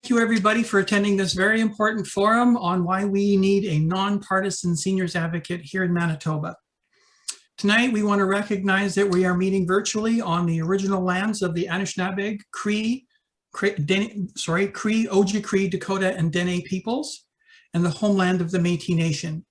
Thank you, everybody, for attending this very important forum on why we need a nonpartisan seniors advocate here in Manitoba. Tonight, we want to recognize that we are meeting virtually on the original lands of the Anishinaabe, Cree, Oji-Cree, Dakota, and Dene peoples, and the homeland of the Métis Nation.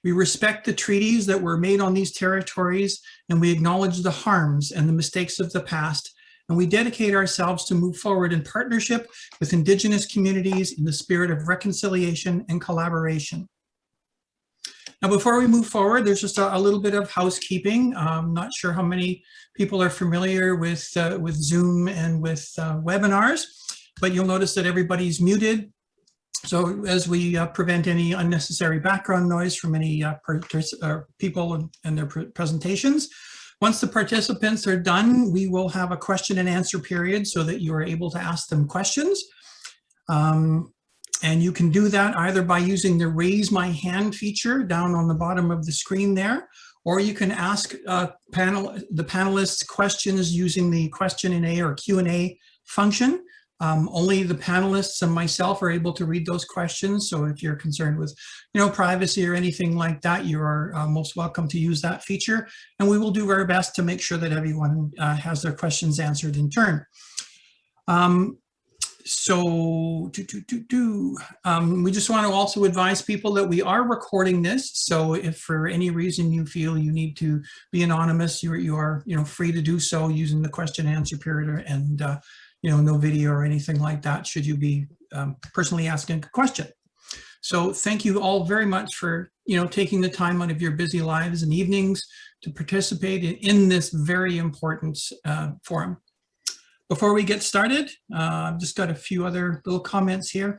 We respect the treaties that were made on these territories, and we acknowledge the harms and the mistakes of the past, and we dedicate ourselves to move forward in partnership with Indigenous communities in the spirit of reconciliation and collaboration. Now, before we move forward, there's just a little bit of housekeeping. I'm not sure how many people are familiar with Zoom and with webinars, but you'll notice that everybody's muted. So as we prevent any unnecessary background noise from any people and their presentations, once the participants are done, we will have a question and answer period so that you are able to ask them questions. And you can do that either by using the raise my hand feature down on the bottom of the screen there, or you can ask the panelists questions using the question and A or Q&A function. Only the panelists and myself are able to read those questions. So if you're concerned with, privacy or anything like that, you are most welcome to use that feature. And we will do our best to make sure that everyone has their questions answered in turn. We just want to also advise people that we are recording this. So if for any reason you feel you need to be anonymous, you are free to do so using the question and answer period, and no video or anything like that should you be personally asking a question. So thank you all very much for taking the time out of your busy lives and evenings to participate in this very important forum. Before we get started, I've just got a few other little comments here.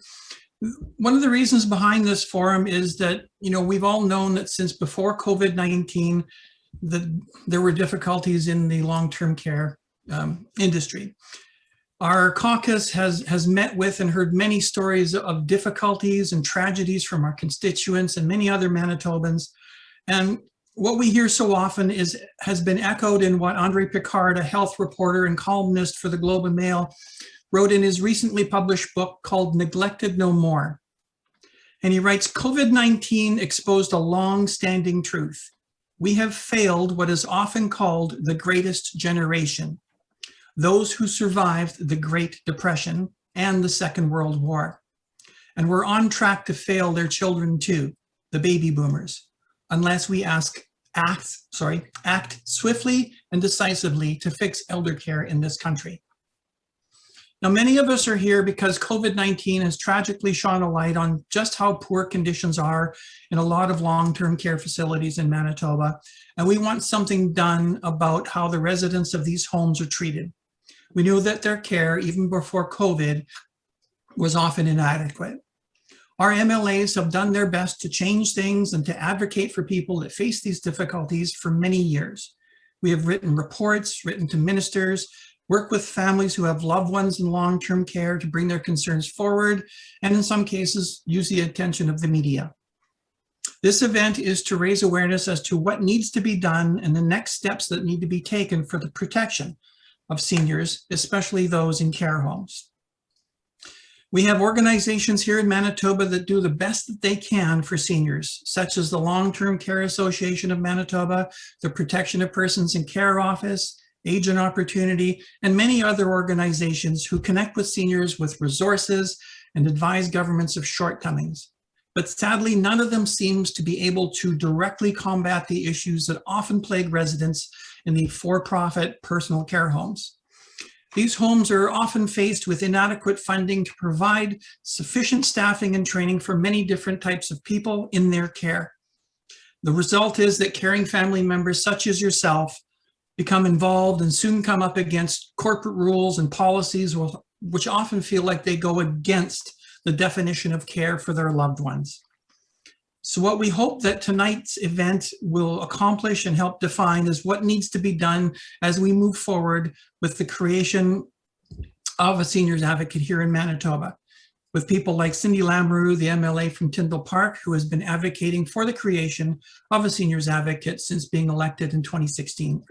One of the reasons behind this forum is that we've all known that since before COVID-19 there were difficulties in the long-term care industry. Our caucus has met with and heard many stories of difficulties and tragedies from our constituents and many other Manitobans. And what we hear so often has been echoed in what Andre Picard, a health reporter and columnist for the Globe and Mail, wrote in his recently published book called Neglected No More. And he writes, COVID-19 exposed a long-standing truth. We have failed what is often called the greatest generation, those who survived the Great Depression and the Second World War. And we're on track to fail their children too, the baby boomers, unless we act swiftly and decisively to fix elder care in this country. Now, many of us are here because COVID-19 has tragically shone a light on just how poor conditions are in a lot of long-term care facilities in Manitoba, and we want something done about how the residents of these homes are treated. We know that their care, even before COVID, was often inadequate. Our MLAs have done their best to change things and to advocate for people that face these difficulties for many years. We have written reports, written to ministers, worked with families who have loved ones in long-term care to bring their concerns forward, and in some cases, use the attention of the media. This event is to raise awareness as to what needs to be done and the next steps that need to be taken for the protection of seniors, especially those in care homes. We have organizations here in Manitoba that do the best that they can for seniors, such as the Long-Term Care Association of Manitoba, the Protection of Persons in Care Office, Age and Opportunity, and many other organizations who connect with seniors with resources and advise governments of shortcomings. But sadly, none of them seems to be able to directly combat the issues that often plague residents in the for-profit personal care homes. These homes are often faced with inadequate funding to provide sufficient staffing and training for many different types of people in their care. The result is that caring family members such as yourself become involved and soon come up against corporate rules and policies which often feel like they go against the definition of care for their loved ones. So what we hope that tonight's event will accomplish and help define is what needs to be done as we move forward with the creation of a seniors advocate here in Manitoba, with people like Cindy Lamoureux, the MLA from Tyndall Park, who has been advocating for the creation of a seniors advocate since being elected in 2016.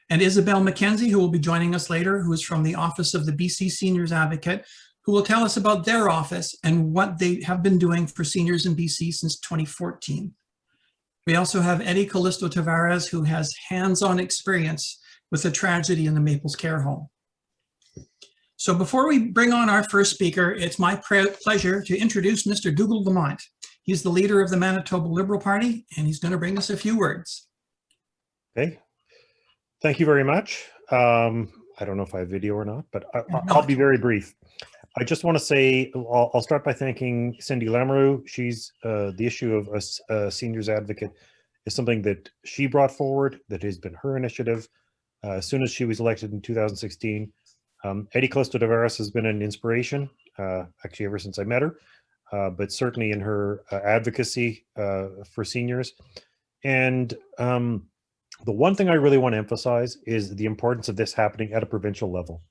And Isobel MacKenzie, who will be joining us later, who is from the Office of the BC Seniors Advocate, who will tell us about their office and what they have been doing for seniors in BC since 2014. We also have Eddie Calisto-Tavares, who has hands-on experience with the tragedy in the Maples Care Home. So before we bring on our first speaker, it's my pleasure to introduce Mr. Dougal Lamont. He's the leader of the Manitoba Liberal Party, and he's going to bring us a few words. Okay, thank you very much. I don't know if I have video or not, but I'll be very brief. I just want to say, I'll start by thanking Cindy Lamoureux. She's the issue of a seniors advocate is something that she brought forward, that has been her initiative. As soon as she was elected in 2016, Eddie Calisto-Tavares has been an inspiration, actually ever since I met her, but certainly in her advocacy for seniors. And the one thing I really want to emphasize is the importance of this happening at a provincial level.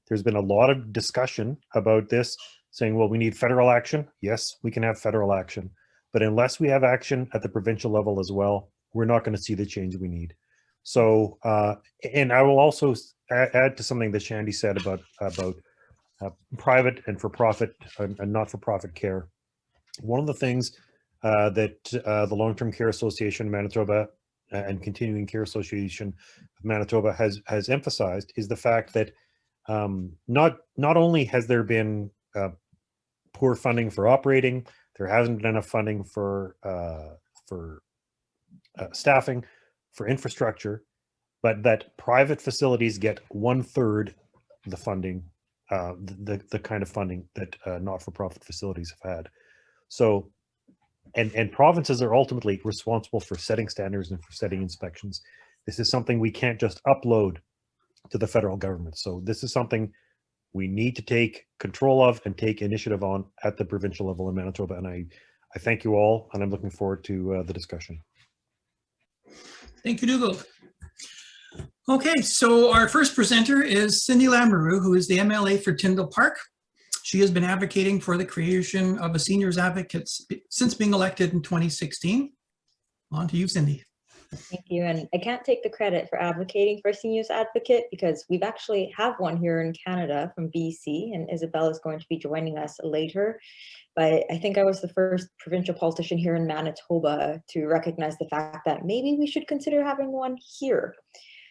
There's been a lot of discussion about this, saying, well, we need federal action. Yes, we can have federal action, but unless we have action at the provincial level as well, we're not going to see the change we need. So, and I will also add to something that Shandy said about private and for-profit and not-for-profit care. One of the things that the Long-Term Care Association of Manitoba and Continuing Care Association of Manitoba has emphasized is the fact that not only has there been poor funding for operating, there hasn't been enough funding for staffing, for infrastructure, but that private facilities get 1/3 the funding, the kind of funding that not-for-profit facilities have had. So, and provinces are ultimately responsible for setting standards and for setting inspections. This is something we can't just upload to the federal government. So this is something we need to take control of and take initiative on at the provincial level in Manitoba. And I thank you all, and I'm looking forward to the discussion. Thank you, Dougal. Okay, so our first presenter is Cindy Lamoureux, who is the MLA for Tyndall Park. She has been advocating for the creation of a seniors advocate since being elected in 2016. On to you, Cindy. Thank you. And I can't take the credit for advocating for a seniors advocate because we've actually have one here in Canada from BC, and Isobel is going to be joining us later. But I think I was the first provincial politician here in Manitoba to recognize the fact that maybe we should consider having one here.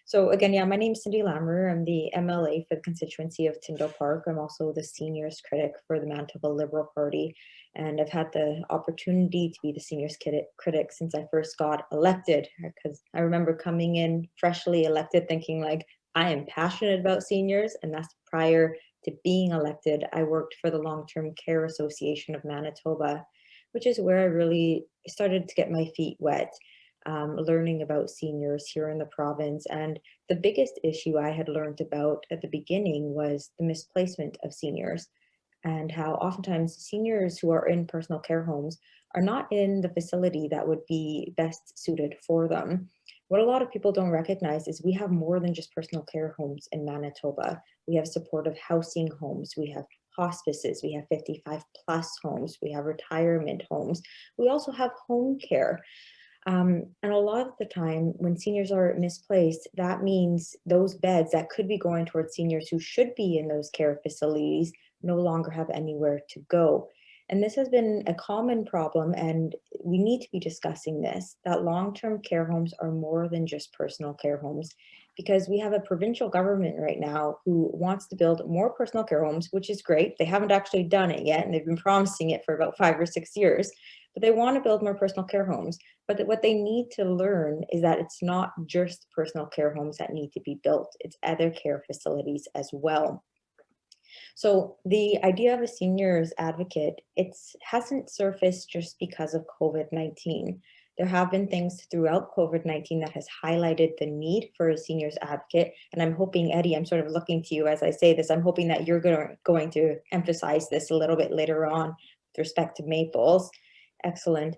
So again, yeah, my name is Cindy Lamoureux. I'm the MLA for the constituency of Tyndall Park. I'm also the seniors critic for the Manitoba Liberal Party. And I've had the opportunity to be the seniors critic since I first got elected, because I remember coming in freshly elected thinking like, I am passionate about seniors. And that's prior to being elected. I worked for the Long-Term Care Association of Manitoba, which is where I really started to get my feet wet. Learning about seniors here in the province. And the biggest issue I had learned about at the beginning was the misplacement of seniors, and how oftentimes seniors who are in personal care homes are not in the facility that would be best suited for them. What a lot of people don't recognize is we have more than just personal care homes in Manitoba. We have supportive housing homes, we have hospices, we have 55+ homes, we have retirement homes, we also have home care. And a lot of the time when seniors are misplaced, that means those beds that could be going towards seniors who should be in those care facilities no longer have anywhere to go. And this has been a common problem, and we need to be discussing this, that long-term care homes are more than just personal care homes, because we have a provincial government right now who wants to build more personal care homes, which is great. They haven't actually done it yet, and they've been promising it for about 5 or 6 years, but they want to build more personal care homes. But what they need to learn is that it's not just personal care homes that need to be built, it's other care facilities as well. So the idea of a seniors advocate, it hasn't surfaced just because of COVID-19. There have been things throughout COVID-19 that has highlighted the need for a seniors advocate. And I'm hoping, Eddie, I'm sort of looking to you as I say this, I'm hoping that you're going to emphasize this a little bit later on with respect to Maples. Excellent.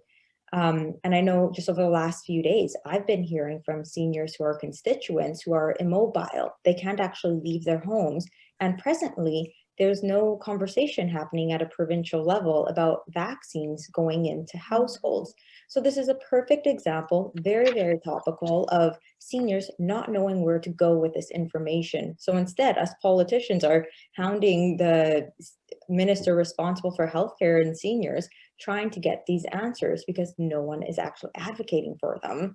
And I know just over the last few days, I've been hearing from seniors who are constituents who are immobile. They can't actually leave their homes. And presently, there's no conversation happening at a provincial level about vaccines going into households. So this is a perfect example, very, very topical, of seniors not knowing where to go with this information. So instead, us politicians are hounding the minister responsible for healthcare and seniors, trying to get these answers because no one is actually advocating for them.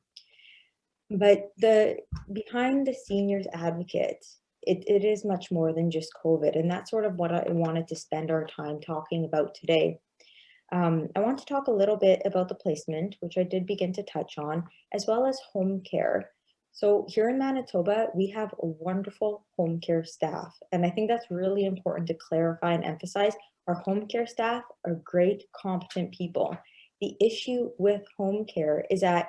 But behind the seniors advocate, it is much more than just COVID. And that's sort of what I wanted to spend our time talking about today. I want to talk a little bit about the placement, which I did begin to touch on, as well as home care. So here in Manitoba, we have a wonderful home care staff. And I think that's really important to clarify and emphasize. Our home care staff are great, competent people. The issue with home care is that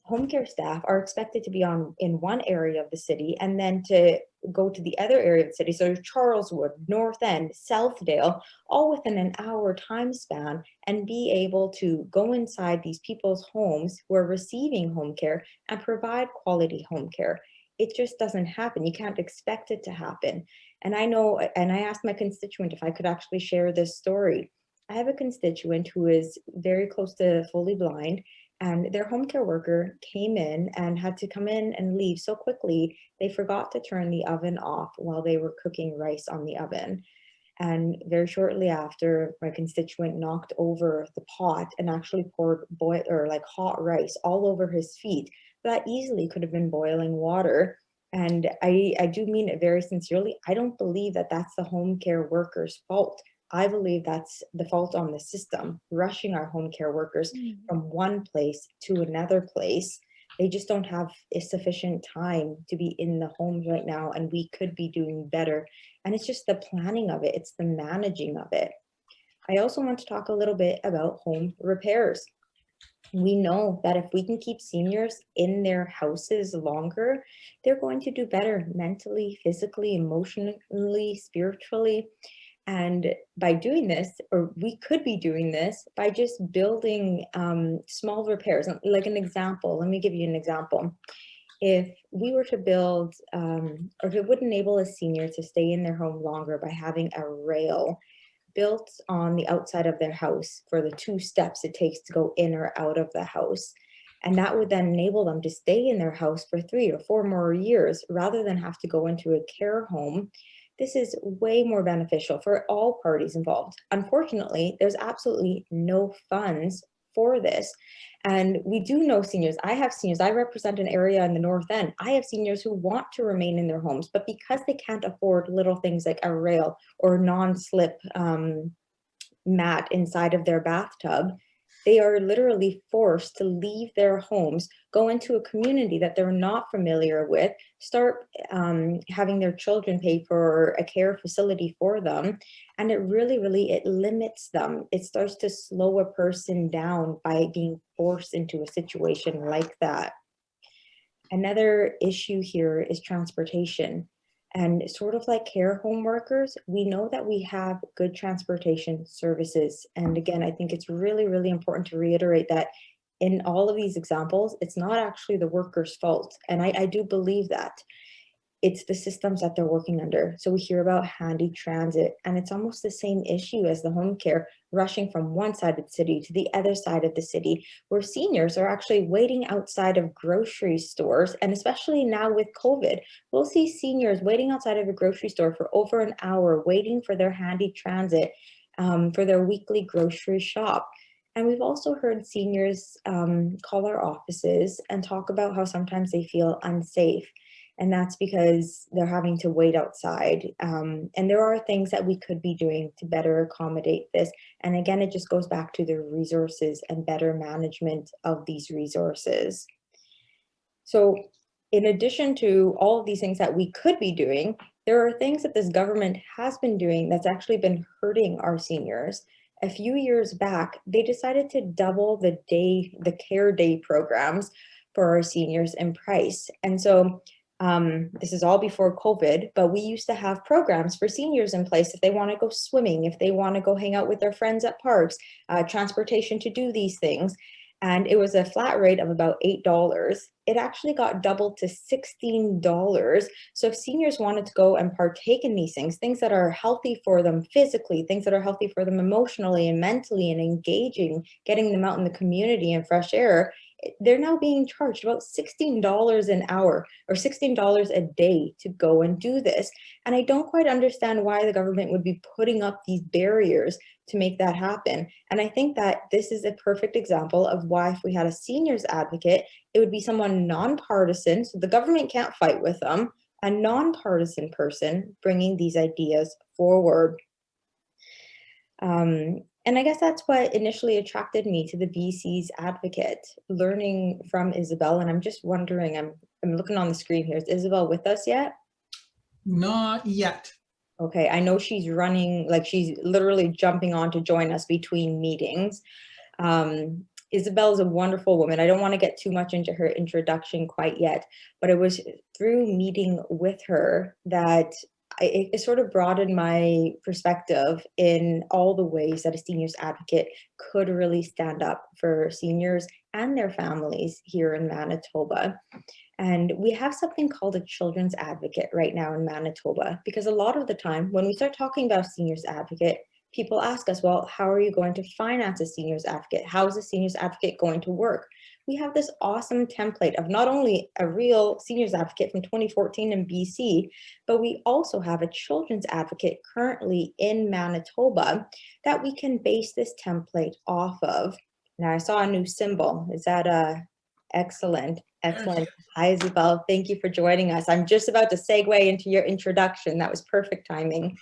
home care staff are expected to be in one area of the city and then to go to the other area of the city. So Charleswood, North End, Southdale, all within an hour time span, and be able to go inside these people's homes who are receiving home care and provide quality home care. It just doesn't happen. You can't expect it to happen. And I know, and I asked my constituent if I could actually share this story. I have a constituent who is very close to fully blind, and their home care worker came in and had to come in and leave so quickly, they forgot to turn the oven off while they were cooking rice on the oven. And very shortly after, my constituent knocked over the pot and actually poured hot rice all over his feet. That easily could have been boiling water. And I do mean it very sincerely. I don't believe that that's the home care worker's fault. I believe that's the fault on the system, rushing our home care workers from one place to another place. They just don't have sufficient time to be in the homes right now, and we could be doing better. And it's just the planning of it. It's the managing of it. I also want to talk a little bit about home repairs. We know that if we can keep seniors in their houses longer, they're going to do better mentally, physically, emotionally, spiritually. And by doing this, or we could be doing this by just building small repairs. Like an example, let me give you an example. If we were to build, or if it would enable a senior to stay in their home longer by having a rail built on the outside of their house for the 2 steps it takes to go in or out of the house. And that would then enable them to stay in their house for 3 or 4 more years rather than have to go into a care home. This is way more beneficial for all parties involved. Unfortunately, there's absolutely no funds for this. And we do know seniors. I have seniors. I represent an area in the North End. I have seniors who want to remain in their homes, but because they can't afford little things like a rail or non-slip mat inside of their bathtub, they are literally forced to leave their homes, go into a community that they're not familiar with, start having their children pay for a care facility for them. And it really, it limits them. It starts to slow a person down by being forced into a situation like that. Another issue here is transportation. And sort of like care home workers, we know that we have good transportation services. And again, I think it's really important to reiterate that in all of these examples, it's not actually the worker's fault. And I do believe that. It's the systems that they're working under. So we hear about handy transit, and it's almost the same issue as the home care, rushing from one side of the city to the other side of the city, where seniors are actually waiting outside of grocery stores. And especially now with COVID, we'll see seniors waiting outside of a grocery store for over an hour, waiting for their handy transit for their weekly grocery shop. And we've also heard seniors call our offices and talk about how sometimes they feel unsafe. And that's because they're having to wait outside. And there are things that we could be doing to better accommodate this. And again, it just goes back to the resources and better management of these resources. So in addition to all of these things that we could be doing, there are things that this government has been doing that's actually been hurting our seniors. A few years back, they decided to double the care day programs for our seniors in price. And so this is all before COVID, but we used to have programs for seniors in place if they want to go swimming, if they want to go hang out with their friends at parks, transportation to do these things. and it was a flat rate of about $8. It actually got doubled to $16. So if seniors wanted to go and partake in these things that are healthy for them physically, things that are healthy for them emotionally and mentally, and engaging, getting them out in the community and fresh air, they're now being charged about $16 an hour or $16 a day to go and do this. And I don't quite understand why the government would be putting up these barriers to make that happen. And I think that this is a perfect example of why, if we had a seniors advocate, it would be someone nonpartisan, so the government can't fight with them, a nonpartisan person bringing these ideas forward. And I guess that's what initially attracted me to the BC's advocate, learning from Isobel. And I'm just wondering, I'm looking on the screen here. Is Isobel with us yet? Not yet. Okay, I know she's running, like she's literally jumping on to join us between meetings. Isobel is a wonderful woman. I don't want to get too much into her introduction quite yet, but it was through meeting with her that it sort of broadened my perspective in all the ways that a seniors advocate could really stand up for seniors and their families here in Manitoba. And we have something called a children's advocate right now in Manitoba, because a lot of the time when we start talking about seniors advocate, people ask us, well, how are you going to finance a seniors advocate? How is a seniors advocate going to work? We have this awesome template of not only a real seniors advocate from 2014 in BC, but we also have a children's advocate currently in Manitoba that we can base this template off of. Now I saw a new symbol. Is that excellent? Excellent. Hi, Isobel. Thank you for joining us. I'm just about to segue into your introduction. That was perfect timing.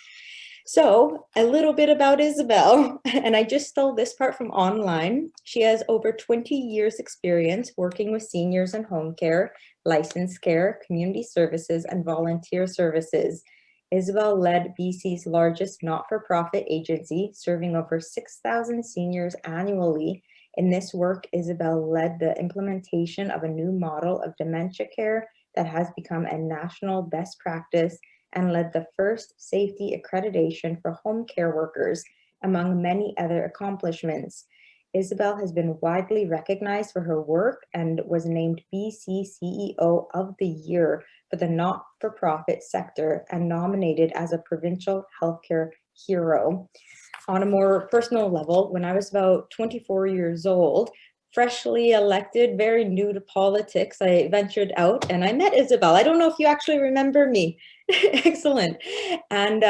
So a little bit about Isobel, and I just stole this part from online. She has over 20 years experience working with seniors in home care, licensed care, community services, and volunteer services. Isobel led BC's largest not-for-profit agency, serving over 6,000 seniors annually. In this work, Isobel led the implementation of a new model of dementia care that has become a national best practice and led the first safety accreditation for home care workers, among many other accomplishments. Isobel has been widely recognized for her work and was named BC CEO of the Year for the not-for-profit sector and nominated as a provincial healthcare hero. On a more personal level, when I was about 24 years old, freshly elected, very new to politics, I ventured out and I met Isobel. I don't know if you actually remember me. Excellent. And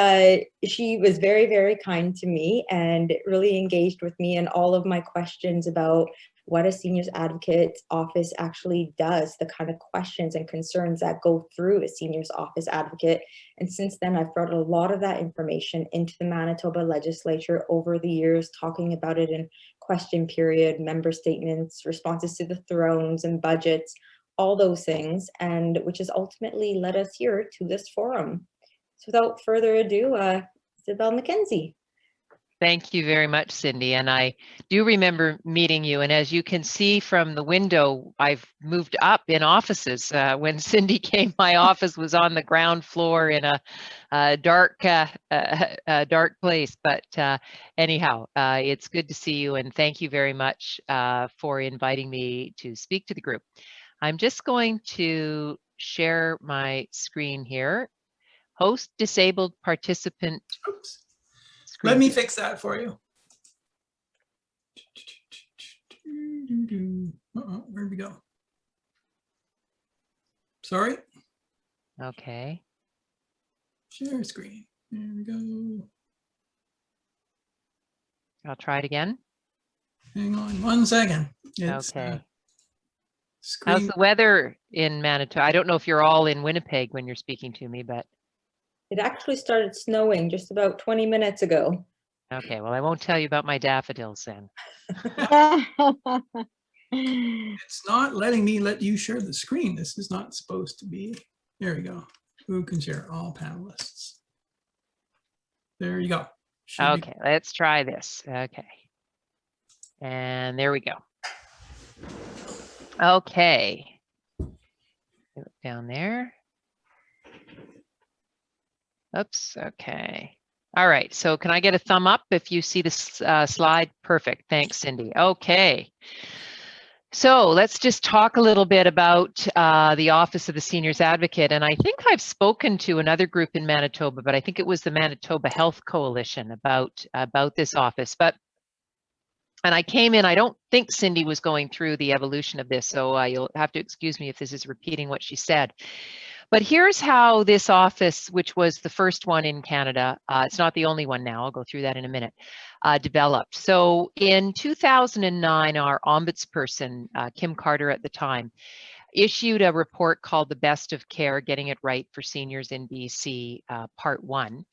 she was very, very kind to me and really engaged with me in all of my questions about what a seniors advocate office actually does, the kind of questions and concerns that go through a seniors office advocate. And since then, I've brought a lot of that information into the Manitoba legislature over the years, talking about it in question period, member statements, responses to the thrones and budgets, all those things, and which has ultimately led us here to this forum. So without further ado, Isobel MacKenzie. Thank you very much, Cindy. And I do remember meeting you. And as you can see from the window, I've moved up in offices. When Cindy came, my office was on the ground floor in a dark place. But anyhow, it's good to see you. And thank you very much for inviting me to speak to the group. I'm just going to share my screen here. Host disabled participant. Oops. Screen. Let me fix that for you. Where'd we go? Sorry. Okay. Share screen. There we go. I'll try it again. Hang on 1 second. It's, okay. Screen. How's the weather in Manitoba? I don't know if you're all in Winnipeg when you're speaking to me, but. It actually started snowing just about 20 minutes ago. Okay, well, I won't tell you about my daffodils then. It's not letting me let you share the screen. This is not supposed to be. There we go. Who can share? All panelists. There you go. Okay, let's try this. Okay. And there we go. Okay. Down there. Oops, okay. All right, so can I get a thumb up if you see this slide? Perfect, thanks, Cindy. Okay. So let's just talk a little bit about the Office of the Seniors Advocate. And I think I've spoken to another group in Manitoba, but I think it was the Manitoba Health Coalition about this office. And I came in, I don't think Cindy was going through the evolution of this, so you'll have to excuse me if this is repeating what she said. But here's how this office, which was the first one in Canada, it's not the only one now, I'll go through that in a minute, developed. So in 2009, our ombudsperson, Kim Carter at the time, issued a report called The Best of Care, Getting It Right for Seniors in BC, Part 1.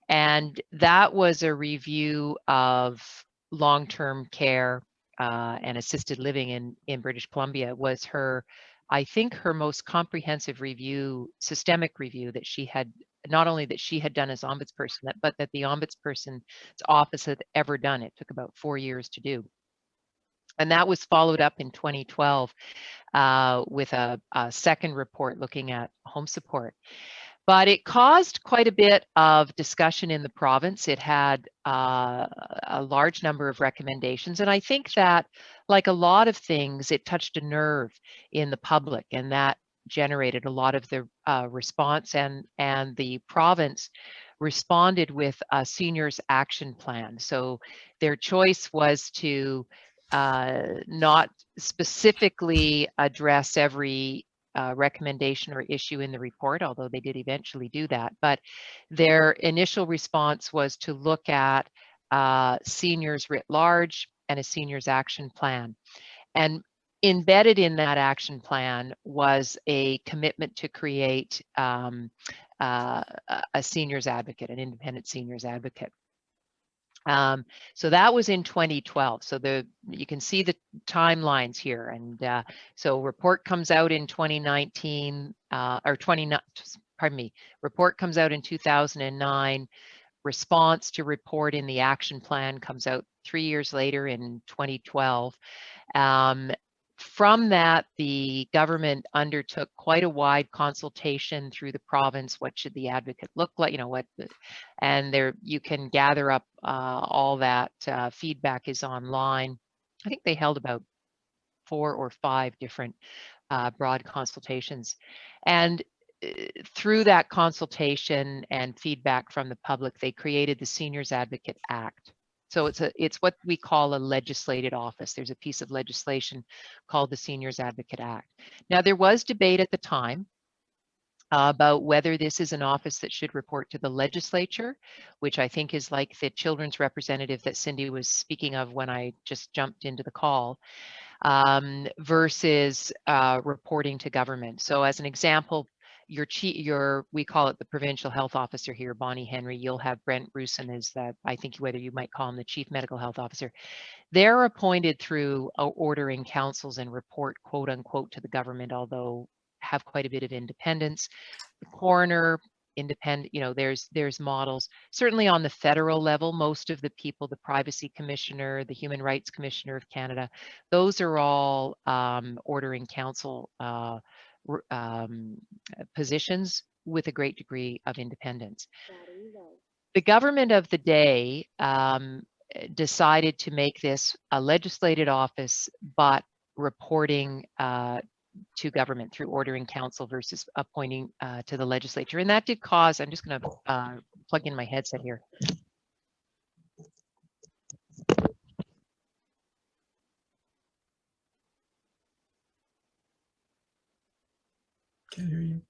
And that was a review of long-term care and assisted living in British Columbia. It was her, I think, her most comprehensive review, systemic review that she had, not only that she had done as ombudsperson, but that the ombudsperson's office had ever done. It took about 4 years to do. And that was followed up in 2012 with a second report looking at home support. But it caused quite a bit of discussion in the province. It had a large number of recommendations. And I think that, like a lot of things, it touched a nerve in the public, and that generated a lot of the response. And the province responded with a seniors action plan. So their choice was to not specifically address every recommendation or issue in the report, although they did eventually do that. But their initial response was to look at seniors writ large and a seniors action plan. And embedded in that action plan was a commitment to create a seniors advocate, an independent seniors advocate. So that was in 2012. So you can see the timelines here. And so report comes out in 2019, report comes out in 2009. Response to report in the action plan comes out 3 years later in 2012. From that, the government undertook quite a wide consultation through the province. What should the advocate look like? And there you can gather up all that feedback is online. I think they held about 4 or 5 different broad consultations. And through that consultation and feedback from the public, they created the Seniors Advocate Act. So it's what we call a legislated office. There's a piece of legislation called the Seniors Advocate Act. Now, there was debate at the time about whether this is an office that should report to the legislature, which I think is like the children's representative that Cindy was speaking of when I just jumped into the call, versus reporting to government. So as an example, we call it the provincial health officer here, Bonnie Henry. You'll have Brent Rusin as I think whether you might call him the chief medical health officer. They're appointed through ordering councils and report, quote unquote, to the government, although have quite a bit of independence. The coroner, independent, there's models. Certainly on the federal level, most of the people, the Privacy Commissioner, the Human Rights Commissioner of Canada, those are all ordering council positions with a great degree of independence. The government of the day decided to make this a legislated office, but reporting to government through ordering council versus appointing to the legislature. And that did cause, I'm just going to plug in my headset here. Can't hear you.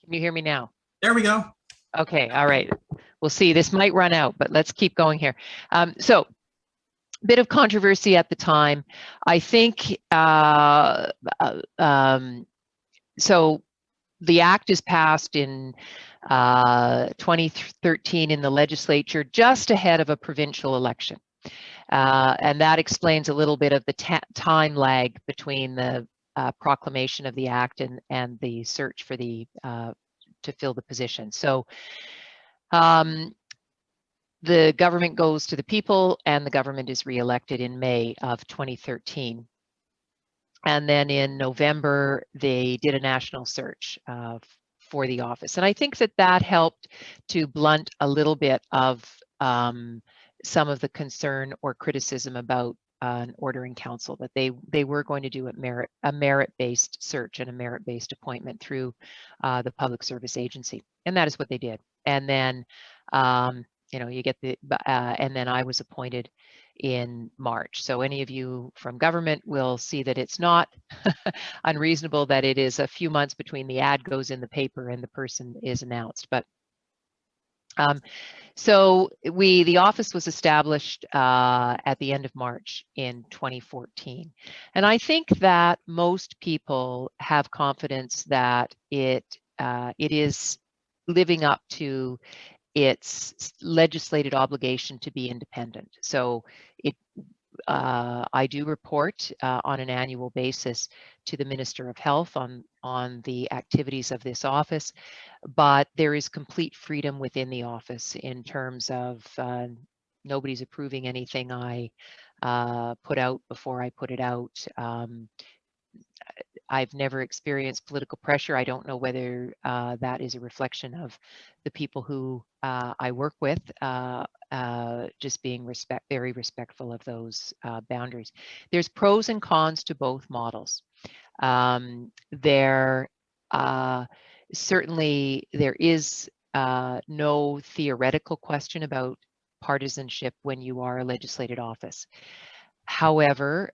Can you hear me now? There we go. Okay, all right. We'll see. This might run out, but let's keep going here. So, bit of controversy at the time. I think, so the act is passed in 2013 in the legislature, just ahead of a provincial election. And that explains a little bit of the time lag between the proclamation of the act and the search for the to fill the position. So the government goes to the people, and the government is reelected in May of 2013. And then in November, they did a national search for the office. And I think that that helped to blunt a little bit of some of the concern or criticism about an ordering council, that they were going to do a merit-based search and a merit-based appointment through the Public Service Agency. And that is what they did. And then you get the, and then I was appointed in March. So any of you from government will see that it's not unreasonable that it is a few months between the ad goes in the paper and the person is announced. But so the office was established at the end of March in 2014. And I think that most people have confidence that it is living up to its legislated obligation to be independent. So I do report on an annual basis to the Minister of Health on the activities of this office, but there is complete freedom within the office in terms of nobody's approving anything I put out before I put it out. I've never experienced political pressure. I don't know whether that is a reflection of the people who I work with, just being very respectful of those boundaries. There's pros and cons to both models. Certainly there is no theoretical question about partisanship when you are a legislated office. However,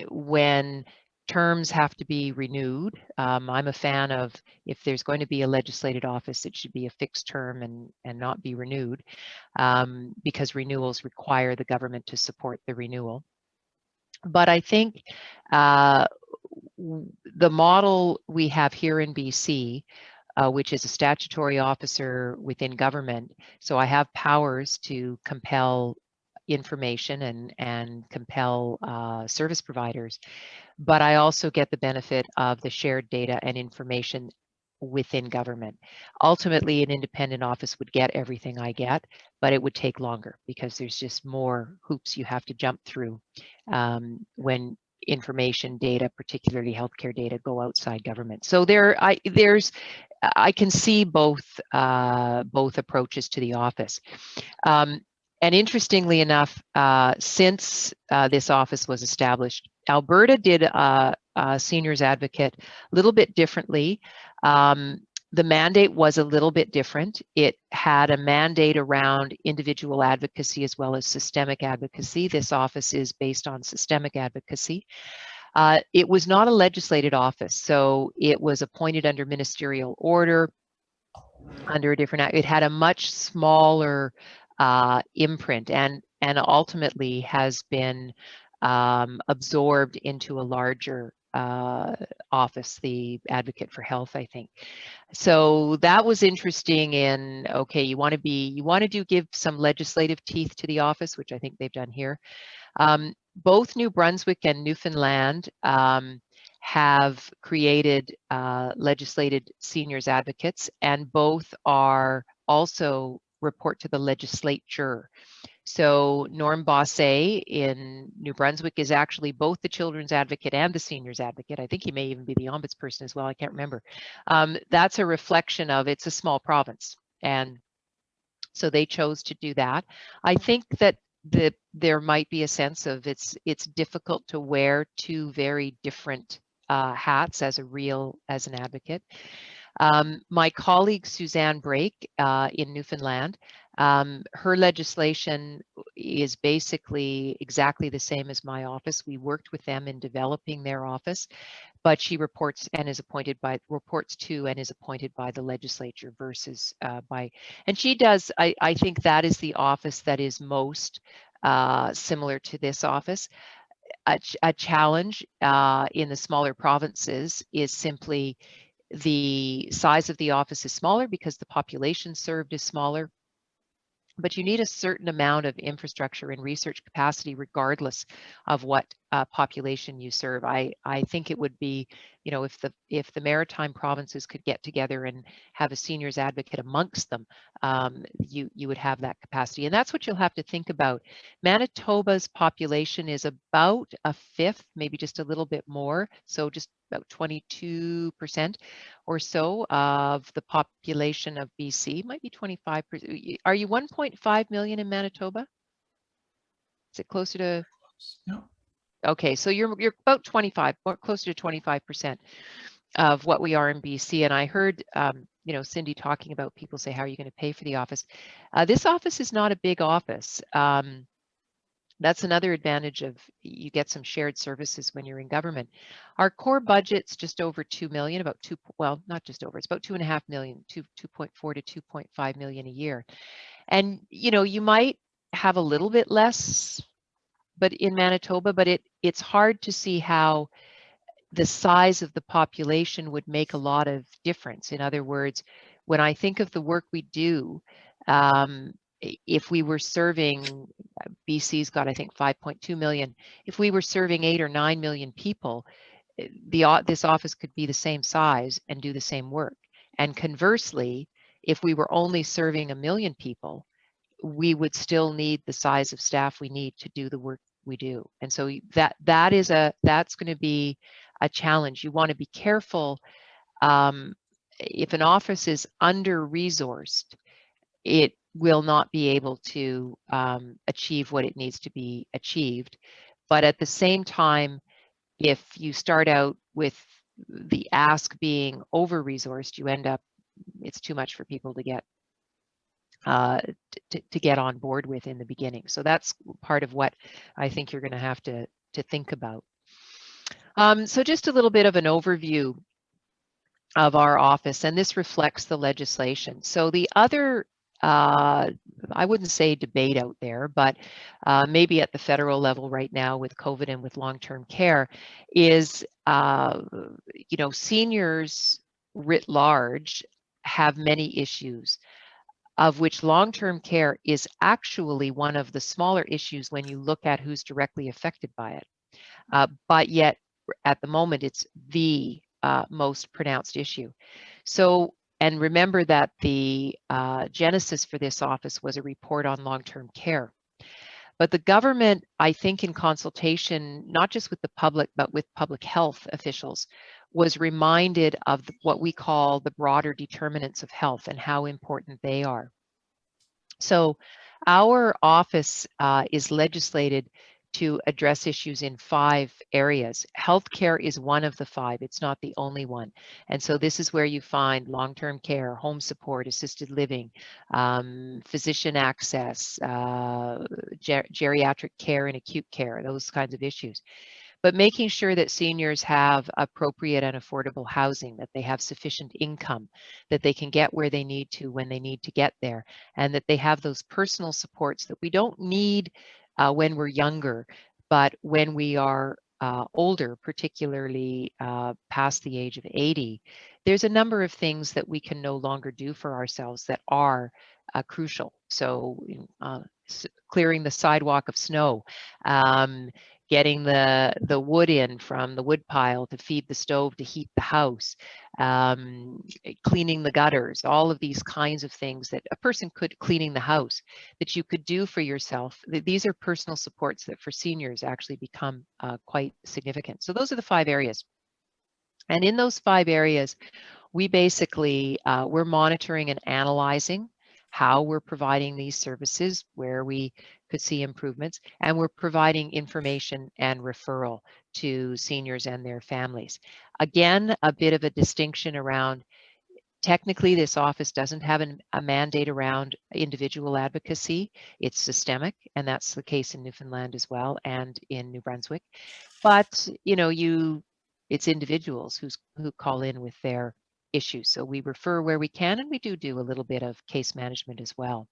when terms have to be renewed, I'm a fan of, if there's going to be a legislated office, it should be a fixed term and not be renewed, because renewals require the government to support the renewal. But I think the model we have here in BC, which is a statutory officer within government, so I have powers to compel information and compel service providers, but I also get the benefit of the shared data and information within government. Ultimately, an independent office would get everything I get, but it would take longer because there's just more hoops you have to jump through when information data, particularly healthcare data, go outside government. So I can see both approaches to the office. And interestingly enough, since this office was established, Alberta did a seniors advocate a little bit differently. The mandate was a little bit different. It had a mandate around individual advocacy as well as systemic advocacy. This office is based on systemic advocacy. It was not a legislated office, so it was appointed under ministerial order, under a different act. It had a much smaller imprint and ultimately has been absorbed into a larger office, the Advocate for Health, I think. So that was interesting in, okay, you want to give some legislative teeth to the office, which I think they've done here. Both New Brunswick and Newfoundland have created legislated seniors advocates, and both are also report to the legislature. So Norm Bossé in New Brunswick is actually both the children's advocate and the seniors advocate. I think he may even be the ombudsperson as well. I can't remember. That's a reflection of, it's a small province, and so they chose to do that. I think that there might be a sense of it's difficult to wear two very different hats as an advocate. My colleague Suzanne Brake in Newfoundland, her legislation is basically exactly the same as my office. We worked with them in developing their office, but she reports to and is appointed by the legislature versus and she does, I think that is the office that is most similar to this office. A challenge in the smaller provinces is simply The size of the office is smaller because the population served is smaller, but you need a certain amount of infrastructure and research capacity regardless of what population you serve. I think it would be, you know, if the maritime provinces could get together and have a seniors advocate amongst them, you would have that capacity. And that's what you'll have to think about. Manitoba's population is about a fifth, maybe just a little bit more, so just about 22% or so of the population of BC, might be 25%. Are you 1.5 million in Manitoba? Is it closer to? No. Okay, so you're about 25, or closer to 25% of what we are in BC. And I heard, you know, Cindy talking about people say, how are you going to pay for the office? This office is not a big office. That's another advantage of, you get some shared services when you're in government. Our core budget's just over 2 million, about well, not just over, it's about 2.5 million, 2.4 to 2.5 million a year. And, you know, you might have a little bit less, but in Manitoba, but it's hard to see how the size of the population would make a lot of difference. In other words, when I think of the work we do, if we were serving, BC's got, I think, 5.2 million. If we were serving 8 or 9 million people, this office could be the same size and do the same work. And conversely, if we were only serving 1 million people, we would still need the size of staff we need to do the work we do. And so that's going to be a challenge. You want to be careful. If an office is under-resourced, it will not be able to achieve what it needs to be achieved. But at the same time, if you start out with the ask being over-resourced, you end up, it's too much for people to get to get on board with in the beginning. So that's part of what I think you're going to have to think about. So just a little bit of an overview of our office, and this reflects the legislation. So the other, I wouldn't say debate out there, but maybe at the federal level right now with COVID and with long-term care is, you know, seniors writ large have many issues, of which long-term care is actually one of the smaller issues when you look at who's directly affected by it. But yet, at the moment, it's the most pronounced issue. So, and remember that the genesis for this office was a report on long-term care. But the government, I think in consultation, not just with the public, but with public health officials, was reminded of what we call the broader determinants of health and how important they are. So our office is legislated to address issues in 5 areas. Healthcare is one of the 5. It's not the only one. And so this is where you find long-term care, home support, assisted living, physician access, geriatric care and acute care, those kinds of issues. But making sure that seniors have appropriate and affordable housing, that they have sufficient income, that they can get where they need to when they need to get there, and that they have those personal supports that we don't need when we're younger, but when we are older, particularly past the age of 80, there's a number of things that we can no longer do for ourselves that are crucial. So clearing the sidewalk of snow, getting the wood in from the wood pile to feed the stove to heat the house, cleaning the gutters, all of these kinds of things that a person could, cleaning the house, that you could do for yourself. These are personal supports that for seniors actually become quite significant. So those are the 5 areas. And in those 5 areas, we basically, we're monitoring and analyzing how we're providing these services, where we could see improvements, and we're providing information and referral to seniors and their families. Again, a bit of a distinction around, technically this office doesn't have a mandate around individual advocacy. It's systemic, and that's the case in Newfoundland as well and in New Brunswick. But, you know, it's individuals who call in with their issues. So we refer where we can, and we do a little bit of case management as well.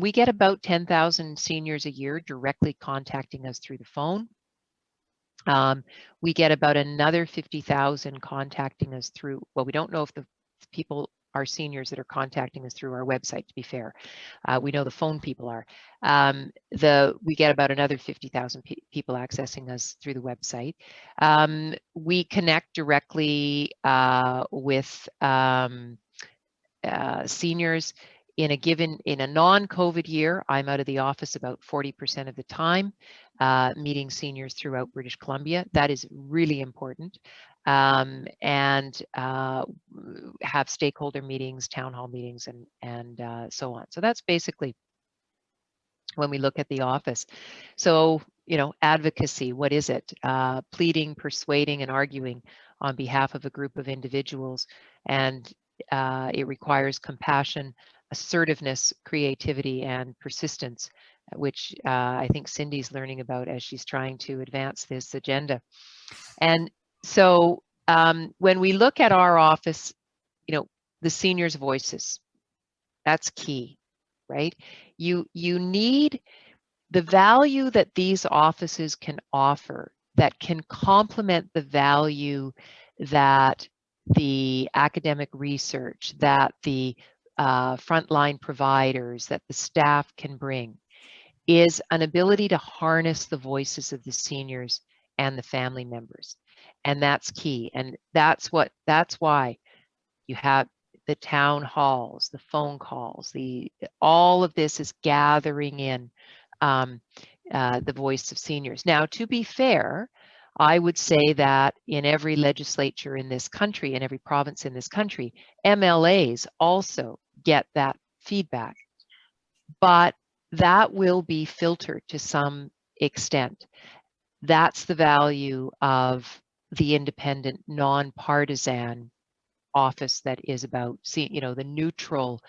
We get about 10,000 seniors a year directly contacting us through the phone. We get about another 50,000 contacting us through, well, we don't know if the people are seniors that are contacting us through our website, to be fair. We know the phone people are. We get about another 50,000 people accessing us through the website. We connect directly with seniors in a non-COVID year. I'm out of the office about 40% of the time, meeting seniors throughout British Columbia. That is really important. And have stakeholder meetings, town hall meetings, and so on. So that's basically when we look at the office. So, advocacy, what is it? Pleading, persuading, and arguing on behalf of a group of individuals. And it requires compassion, assertiveness, creativity, and persistence, which I think Cindy's learning about as she's trying to advance this agenda. And so when we look at our office, the seniors' voices, that's key, right? You need the value that these offices can offer that can complement the value that the academic research, that the frontline providers, that the staff can bring, is an ability to harness the voices of the seniors and the family members. And that's key. And that's why you have the town halls, the phone calls, all of this is gathering in the voice of seniors. Now, to be fair, I would say that in every legislature in this country, in every province in this country, MLAs also get that feedback. But that will be filtered to some extent. That's the value of the independent, nonpartisan office that is about, the neutral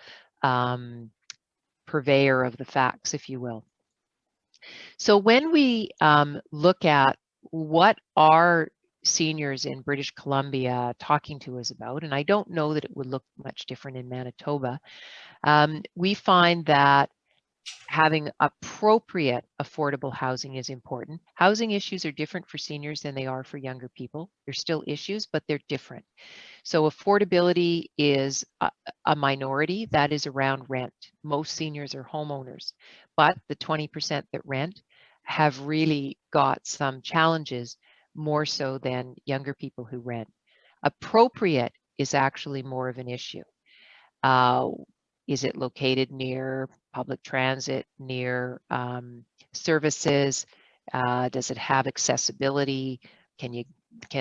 purveyor of the facts, if you will. So when we look at what are seniors in British Columbia talking to us about, and I don't know that it would look much different in Manitoba, we find that having appropriate affordable housing is important. Housing issues are different for seniors than they are for younger people. They're still issues, but they're different. So affordability is a minority that is around rent. Most seniors are homeowners, but the 20% that rent have really got some challenges, more so than younger people who rent. Appropriate is actually more of an issue. Is it located near public transit, near services? Does it have accessibility? Can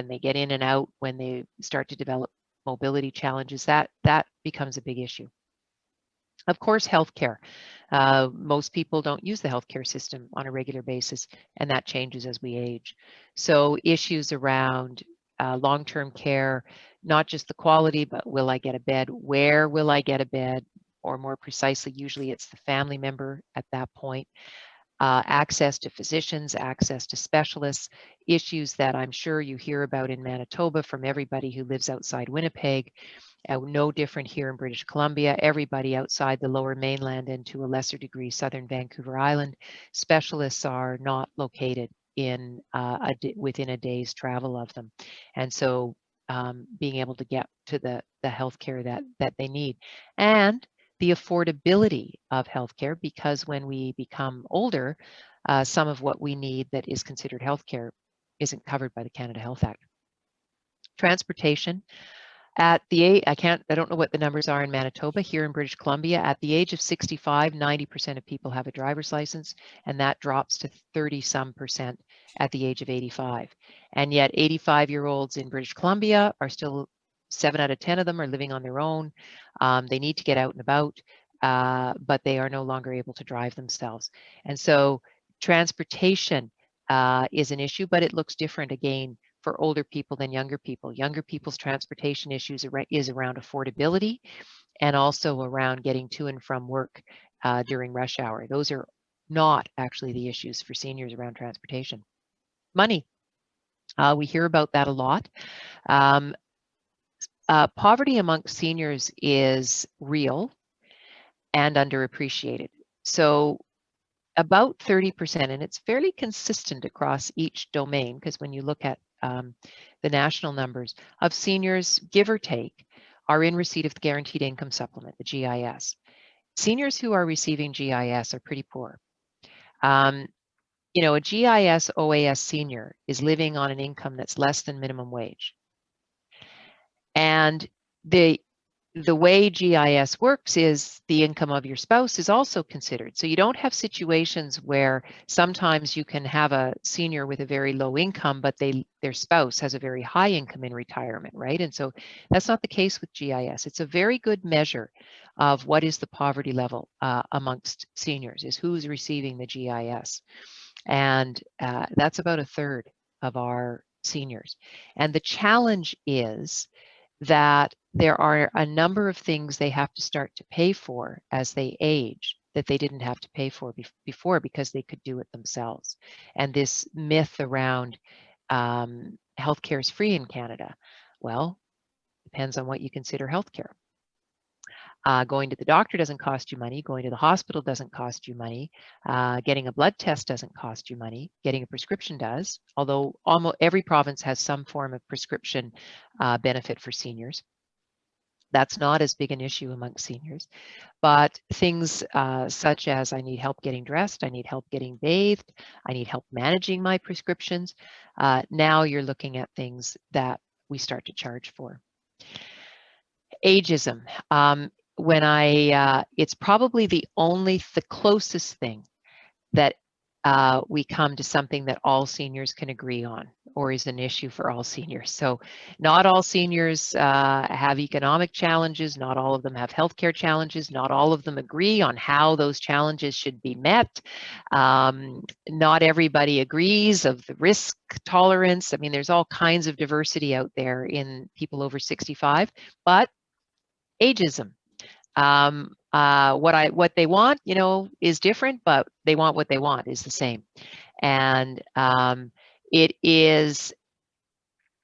they get in and out when they start to develop mobility challenges? That becomes a big issue. Of course, healthcare. Most people don't use the healthcare system on a regular basis, and that changes as we age. So issues around long-term care, not just the quality, but will I get a bed? Where will I get a bed? Or more precisely, usually it's the family member at that point. Access to physicians, access to specialists, issues that I'm sure you hear about in Manitoba from everybody who lives outside Winnipeg. No different here in British Columbia. Everybody outside the Lower Mainland and to a lesser degree Southern Vancouver Island, specialists are not located in within a day's travel of them, and so being able to get to the healthcare that they need, and the affordability of healthcare, because when we become older, some of what we need that is considered healthcare isn't covered by the Canada Health Act. Transportation. At the age, I don't know what the numbers are in Manitoba. Here in British Columbia, at the age of 65, 90% of people have a driver's license, and that drops to 30-some% at the age of 85. And yet 85-year-olds in British Columbia are still, 7 out of 10 of them are living on their own. They need to get out and about, but they are no longer able to drive themselves. And so transportation is an issue, but it looks different again for older people than younger people. Younger people's transportation issues is around affordability and also around getting to and from work during rush hour. Those are not actually the issues for seniors around transportation. Money. We hear about that a lot. Poverty amongst seniors is real and underappreciated. So about 30%, and it's fairly consistent across each domain, because when you look at the national numbers of seniors, give or take, are in receipt of the Guaranteed Income Supplement, the GIS. Seniors who are receiving GIS are pretty poor. You know, a GIS OAS senior is living on an income that's less than minimum wage. And the way GIS works is the income of your spouse is also considered. So you don't have situations where sometimes you can have a senior with a very low income, but their spouse has a very high income in retirement, right? And so that's not the case with GIS. It's a very good measure of what is the poverty level amongst seniors, is who's receiving the GIS. And that's about a third of our seniors. And the challenge is that there are a number of things they have to start to pay for as they age that they didn't have to pay for before because they could do it themselves. And this myth around healthcare is free in Canada, well, depends on what you consider healthcare. Going to the doctor doesn't cost you money. Going to the hospital doesn't cost you money. Getting a blood test doesn't cost you money. Getting a prescription does, although almost every province has some form of prescription benefit for seniors. That's not as big an issue amongst seniors. But things such as I need help getting dressed, I need help getting bathed, I need help managing my prescriptions. Now you're looking at things that we start to charge for. Ageism. When it's probably the closest thing that we come to something that all seniors can agree on, or is an issue for all seniors. So not all seniors have economic challenges, not all of them have healthcare challenges, not all of them agree on how those challenges should be met. Not everybody agrees of the risk tolerance. I mean, there's all kinds of diversity out there in people over 65, but ageism. What they want, you know, is different, but they want what they want is the same. And it is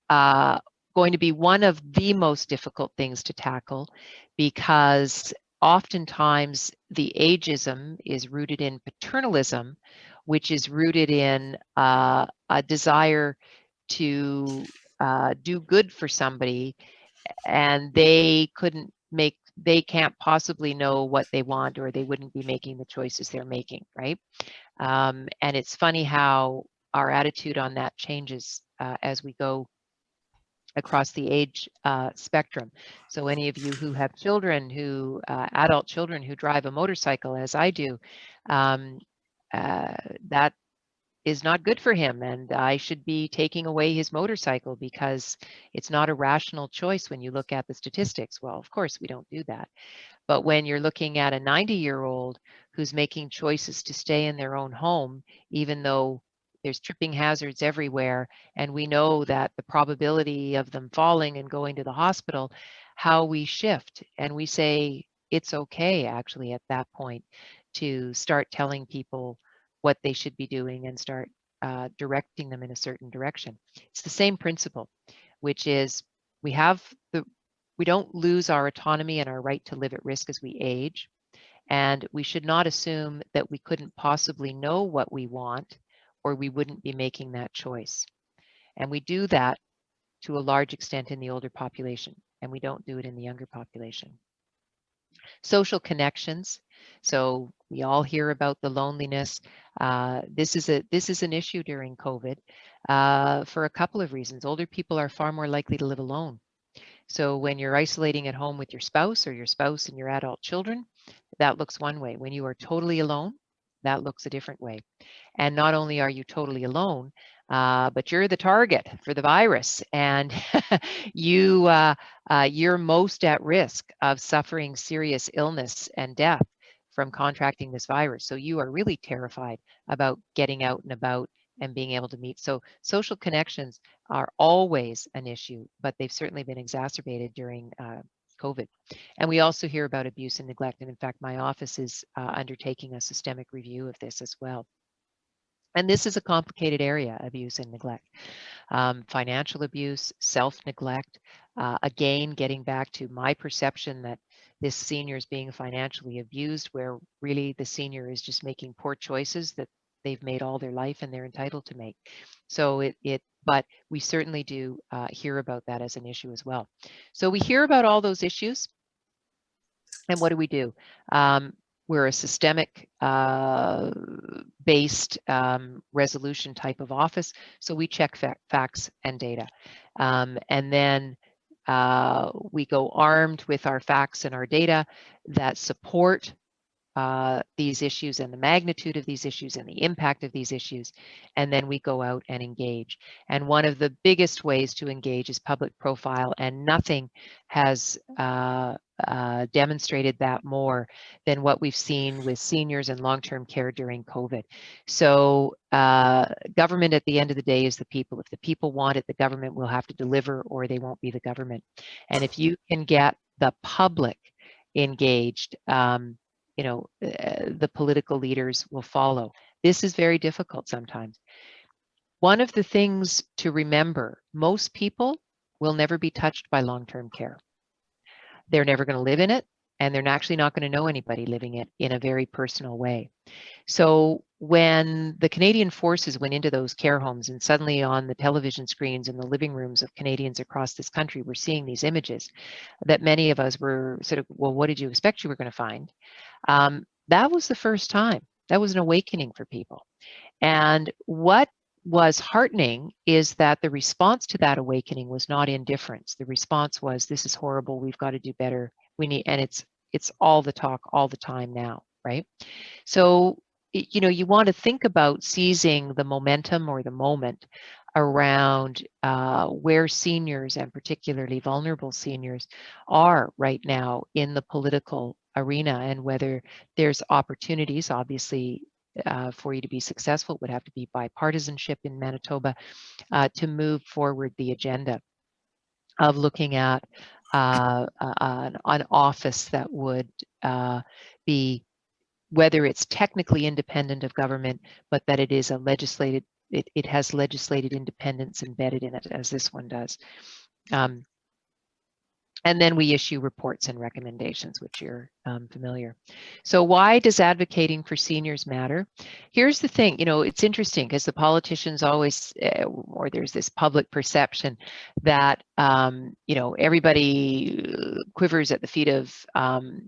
going to be one of the most difficult things to tackle, because oftentimes the ageism is rooted in paternalism, which is rooted in a desire to do good for somebody, and they can't possibly know what they want, or they wouldn't be making the choices they're making, right? And it's funny how our attitude on that changes as we go across the age spectrum. So any of you who have children, adult children who drive a motorcycle, as I do, that is not good for him, and I should be taking away his motorcycle because it's not a rational choice when you look at the statistics. Well, of course we don't do that. But when you're looking at a 90-year-old who's making choices to stay in their own home, even though there's tripping hazards everywhere, and we know that the probability of them falling and going to the hospital, how we shift and we say it's okay actually at that point to start telling people what they should be doing and start directing them in a certain direction. It's the same principle, which is we don't lose our autonomy and our right to live at risk as we age. And we should not assume that we couldn't possibly know what we want, or we wouldn't be making that choice. And we do that to a large extent in the older population, and we don't do it in the younger population. Social connections. So we all hear about the loneliness. This is an issue during COVID for a couple of reasons. Older people are far more likely to live alone. So when you're isolating at home with your spouse, or your spouse and your adult children, that looks one way. When you are totally alone, that looks a different way. And not only are you totally alone, but you're the target for the virus, and you're most at risk of suffering serious illness and death from contracting this virus. So you are really terrified about getting out and about and being able to meet. So social connections are always an issue, but they've certainly been exacerbated during COVID. And we also hear about abuse and neglect. And in fact, my office is undertaking a systemic review of this as well. And this is a complicated area, abuse and neglect. Financial abuse, self-neglect. Again, getting back to my perception that this senior is being financially abused, where really the senior is just making poor choices that they've made all their life and they're entitled to make. So but we certainly do hear about that as an issue as well. So we hear about all those issues, and what do? We're a systemic based resolution type of office, so we check facts and data, and then we go armed with our facts and our data that support these issues and the magnitude of these issues and the impact of these issues, and then we go out and engage. And one of the biggest ways to engage is public profile, and nothing has demonstrated that more than what we've seen with seniors and long-term care during COVID. So government at the end of the day is the people. If the people want it, the government will have to deliver, or they won't be the government. And if you can get the public engaged, the political leaders will follow. This is very difficult sometimes. One of the things to remember, most people will never be touched by long-term care. They're never going to live in it, and they're actually not going to know anybody living it in a very personal way. So when the Canadian Forces went into those care homes, and suddenly on the television screens in the living rooms of Canadians across this country, we're seeing these images that many of us were sort of, well, what did you expect you were going to find? That was the first time. That was an awakening for people. And what was heartening is that the response to that awakening was not indifference. The response was, this is horrible, we've got to do better. We need, and it's all the talk all the time now, right? So, you want to think about seizing the momentum or the moment around where seniors, and particularly vulnerable seniors, are right now in the political arena, and whether there's opportunities. Obviously, for you to be successful, it would have to be bipartisanship in Manitoba to move forward the agenda of looking at an office that would be, whether it's technically independent of government, but that it is a legislated, it has legislated independence embedded in it, as this one does. And then we issue reports and recommendations, which you're familiar. So why does advocating for seniors matter? Here's the thing, it's interesting because the politicians always, or there's this public perception that, everybody quivers at the feet of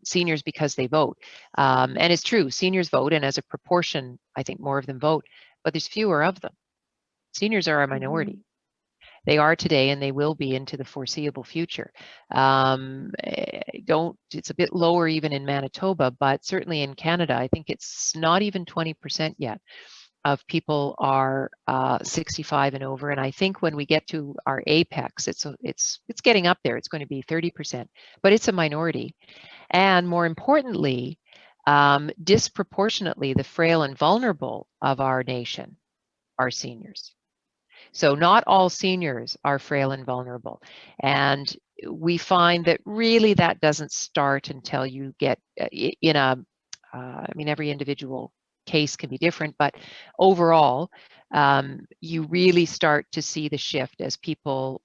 seniors because they vote. And it's true, seniors vote, and as a proportion, I think more of them vote, but there's fewer of them. Seniors are a minority. They are today, and they will be into the foreseeable future. It's a bit lower even in Manitoba, but certainly in Canada, I think it's not even 20% yet of people are 65 and over. And I think when we get to our apex, it's getting up there. It's going to be 30%, but it's a minority. And more importantly, disproportionately, the frail and vulnerable of our nation are seniors. So not all seniors are frail and vulnerable. And we find that really that doesn't start until you get in every individual case can be different, but overall, you really start to see the shift as people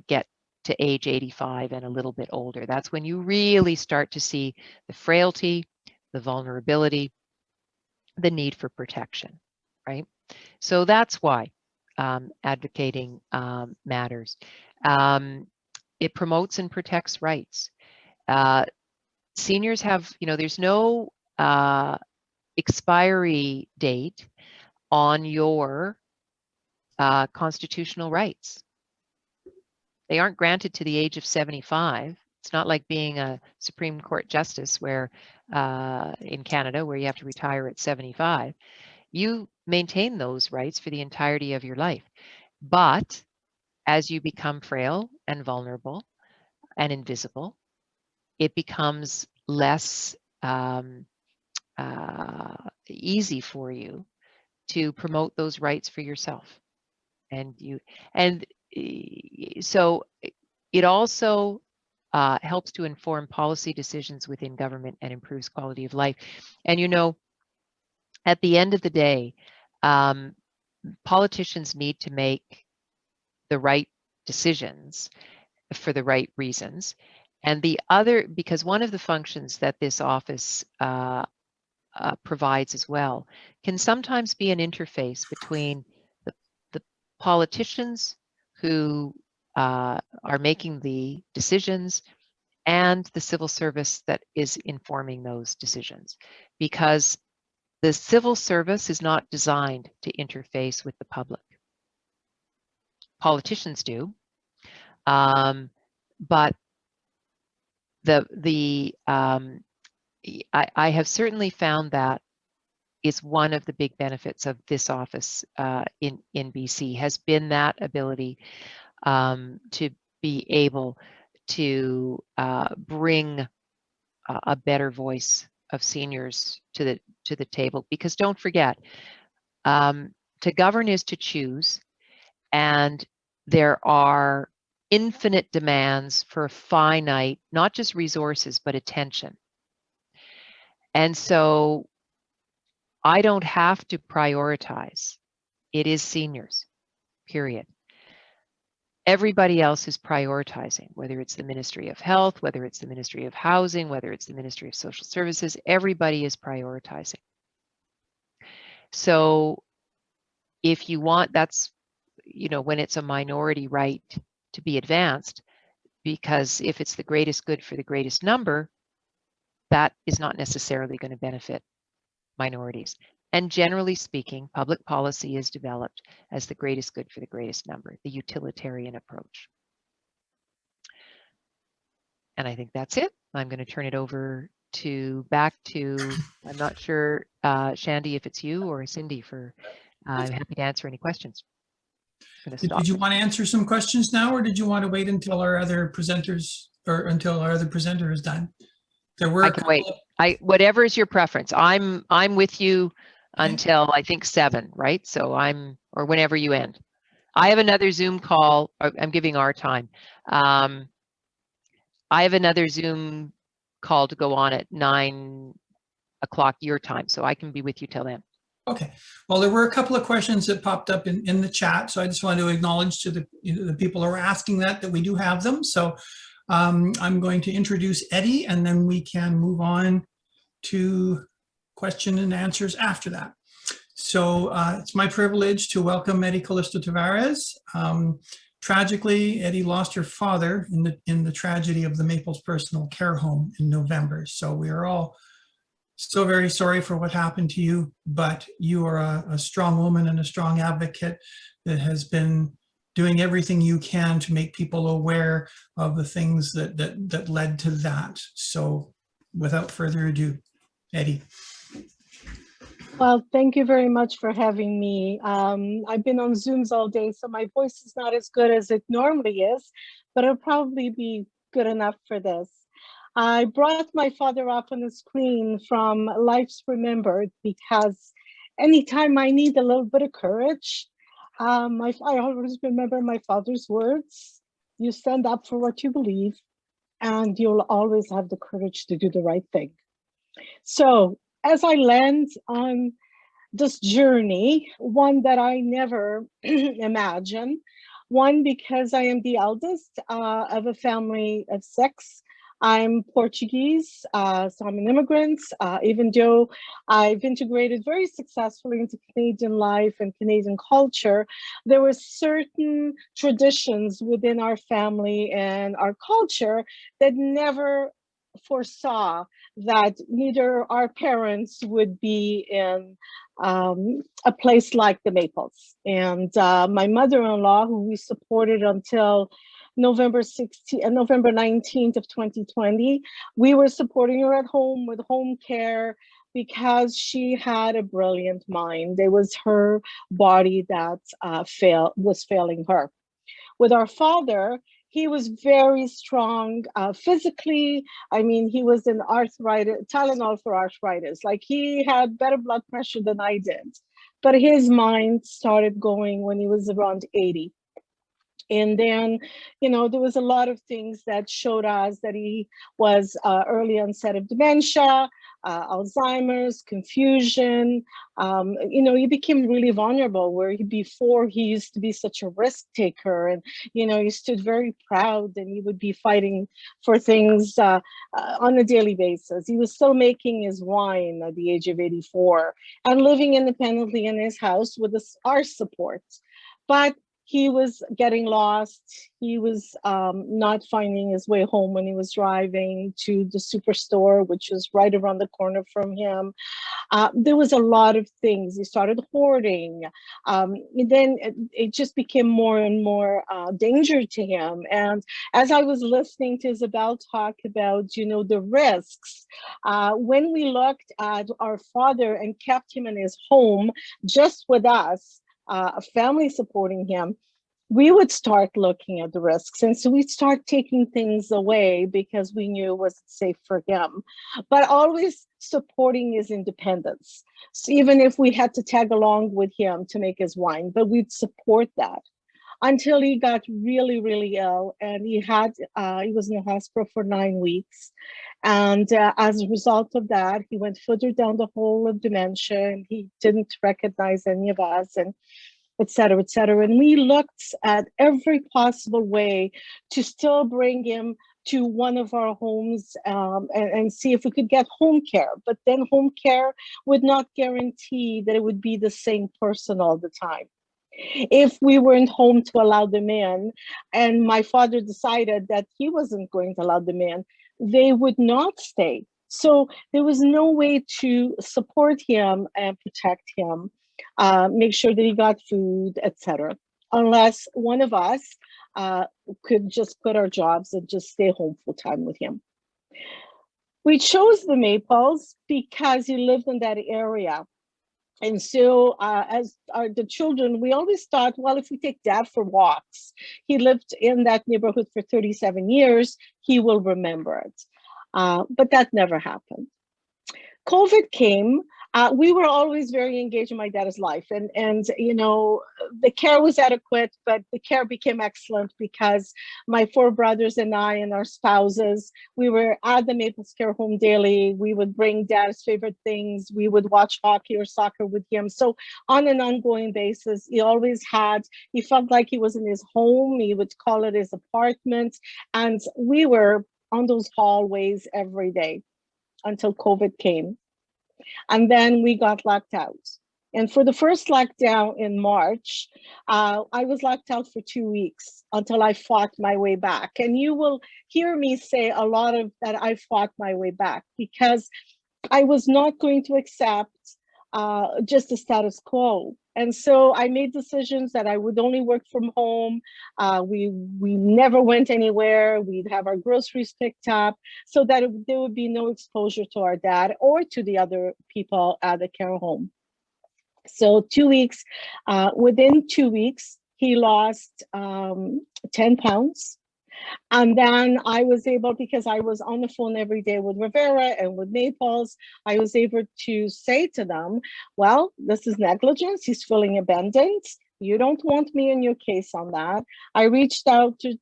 get to age 85 and a little bit older. That's when you really start to see the frailty, the vulnerability, the need for protection, right? So that's why advocating matters. It promotes and protects rights. Seniors have, there's no expiry date on your constitutional rights. They aren't granted to the age of 75. It's not like being a Supreme Court justice where in Canada, where you have to retire at 75. You maintain those rights for the entirety of your life. But as you become frail and vulnerable and invisible, it becomes less easy for you to promote those rights for yourself. So it also helps to inform policy decisions within government and improves quality of life. And at the end of the day, politicians need to make the right decisions for the right reasons. And the other, because one of the functions that this office provides as well, can sometimes be an interface between the politicians who are making the decisions and the civil service that is informing those decisions. Because the civil service is not designed to interface with the public. Politicians do, but I have certainly found that is one of the big benefits of this office in BC, has been that ability to be able to bring a better voice of seniors to the table. Because don't forget, to govern is to choose, and there are infinite demands for finite, not just resources, but attention. And so I don't have to prioritize. It is seniors, period. Everybody else is prioritizing, whether it's the Ministry of Health, whether it's the Ministry of Housing, whether it's the Ministry of Social Services, everybody is prioritizing. So if you want, that's, you know, when it's a minority right to be advanced, because if it's the greatest good for the greatest number, that is not necessarily going to benefit minorities. And generally speaking, public policy is developed as the greatest good for the greatest number, the utilitarian approach. And I think that's it. I'm going to turn it over back to, I'm not sure, Shandy, if it's you or Cindy, for I'm happy to answer any questions. Did you want to answer some questions now, or did you want to wait until our other presenters, or until our other presenter is done? There were I can wait. Whatever is your preference. I'm with you until I think 7, right? So or whenever you end. I have another Zoom call. I'm giving our time. I have another Zoom call to go on at 9 o'clock your time, so I can be with you till then. Okay. Well, there were a couple of questions that popped up in the chat, so I just wanted to acknowledge to the people who are asking that we do have them. So I'm going to introduce Eddie, and then we can move on to question and answers after that. So it's my privilege to welcome Eddie Calisto-Tavares. Tragically, Eddie lost her father in the tragedy of the Maples Personal Care Home in November. So we are all so very sorry for what happened to you, but you are a strong woman and a strong advocate that has been doing everything you can to make people aware of the things that led to that. So without further ado, Eddie. Well, thank you very much for having me. I've been on Zooms all day, so my voice is not as good as it normally is, but it'll probably be good enough for this. I brought my father up on the screen from Life's Remembered because anytime I need a little bit of courage, I always remember my father's words: you stand up for what you believe, and you'll always have the courage to do the right thing. So as I land on this journey, one that I never imagined, one because I am the eldest of a family of 6. I'm Portuguese, so I'm an immigrant, even though I've integrated very successfully into Canadian life and Canadian culture. There were certain traditions within our family and our culture that never foresaw that neither our parents would be in a place like the Maples. And my mother-in-law, who we supported until November 19th of 2020, we were supporting her at home with home care because she had a brilliant mind. It was her body that was failing her. With our father, he was very strong physically. I mean, he was in arthritis, Tylenol for arthritis. Like, he had better blood pressure than I did. But his mind started going when he was around 80. And then, there was a lot of things that showed us that he was early onset of dementia, Alzheimer's, confusion. He became really vulnerable, where before he used to be such a risk taker, and, he stood very proud, and he would be fighting for things on a daily basis. He was still making his wine at the age of 84 and living independently in his house with our support. But he was getting lost. He was not finding his way home when he was driving to the superstore, which was right around the corner from him. There was a lot of things. He started hoarding. Then it just became more and more danger to him. And as I was listening to Isobel talk about, the risks, when we looked at our father and kept him in his home just with us, a family supporting him, we would start looking at the risks. And so we'd start taking things away because we knew it wasn't safe for him, but always supporting his independence. So even if we had to tag along with him to make his wine, but we'd support that until he got really, really ill. And he was in the hospital for 9 weeks. And as a result of that, he went further down the hole of dementia, and he didn't recognize any of us, and et cetera, et cetera. And we looked at every possible way to still bring him to one of our homes and see if we could get home care. But then home care would not guarantee that it would be the same person all the time. If we weren't home to allow them in, and my father decided that he wasn't going to allow them in, they would not stay. So there was no way to support him and protect him, make sure that he got food, etc., unless one of us could just quit our jobs and just stay home full time with him. We chose the Maples because he lived in that area. And so as the children, we always thought, well, if we take Dad for walks, he lived in that neighborhood for 37 years, he will remember it. But that never happened. COVID came. We were always very engaged in my dad's life, and the care was adequate, but the care became excellent because my 4 brothers and I and our spouses, we were at the Maples Care Home daily. We would bring Dad's favorite things. We would watch hockey or soccer with him. So on an ongoing basis, he felt like he was in his home. He would call it his apartment, and we were on those hallways every day until COVID came. And then we got locked out. And for the first lockdown in March, I was locked out for 2 weeks until I fought my way back. And you will hear me say a lot of that I fought my way back because I was not going to accept just the status quo. And so I made decisions that I would only work from home. We never went anywhere. We'd have our groceries picked up so that there would be no exposure to our dad or to the other people at the care home. So 2 weeks, within 2 weeks, he lost 10 pounds. And then I was able, because I was on the phone every day with Rivera and with Maples, I was able to say to them, well, this is negligence. He's feeling abandoned. You don't want me in your case on that. I reached out to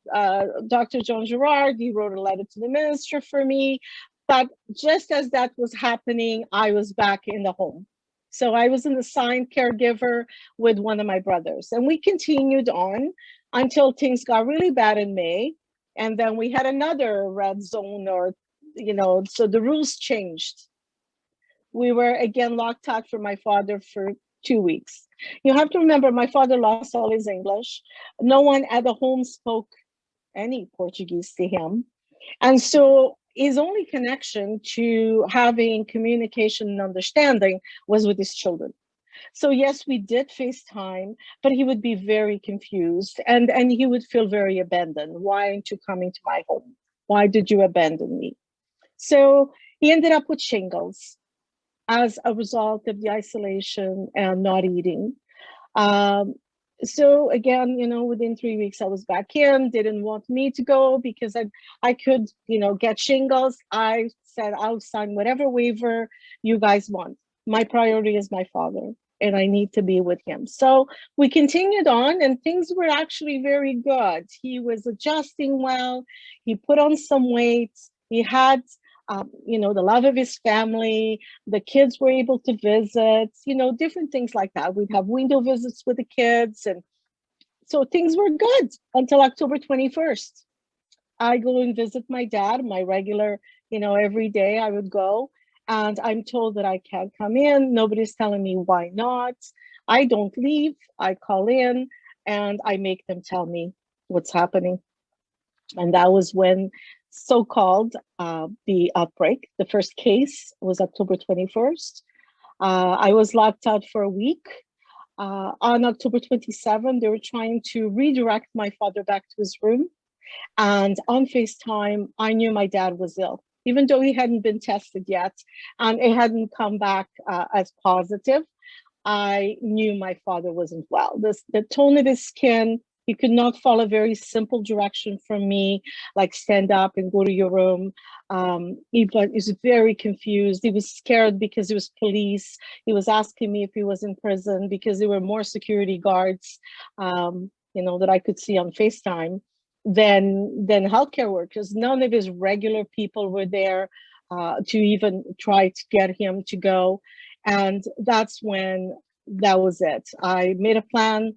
Dr. John Gerard. He wrote a letter to the minister for me. But just as that was happening, I was back in the home. So I was an assigned caregiver with one of my brothers. And we continued on until things got really bad in May. And then we had another red zone, so the rules changed. We were again locked out for my father for 2 weeks. You have to remember, my father lost all his English. No one at the home spoke any Portuguese to him. And so his only connection to having communication and understanding was with his children. So yes, we did FaceTime, but he would be very confused and he would feel very abandoned. Why aren't you coming to my home? Why did you abandon me? So he ended up with shingles as a result of the isolation and not eating. So again, within 3 weeks I was back in, didn't want me to go because I could, get shingles. I said, I'll sign whatever waiver you guys want. My priority is my father. and I need to be with him. So we continued on, and things were actually very good. He was adjusting well. He put on some weight. He had, the love of his family. The kids were able to visit, different things like that. We'd have window visits with the kids. And so things were good until October 21st. I go and visit my dad, my regular, every day I would go. And I'm told that I can't come in. Nobody's telling me why not. I don't leave. I call in and I make them tell me what's happening. And that was when so-called the outbreak, the first case was October 21st. I was locked out for a week. On October 27th, they were trying to redirect my father back to his room. And on FaceTime, I knew my dad was ill, even though he hadn't been tested yet and it hadn't come back as positive. I knew my father wasn't well. The tone of his skin, he could not follow very simple direction from me, like stand up and go to your room. He was very confused. He was scared because it was police. He was asking me if he was in prison because there were more security guards, that I could see on FaceTime than healthcare workers. None of his regular people were there to even try to get him to go. And that's when that was it. I made a plan.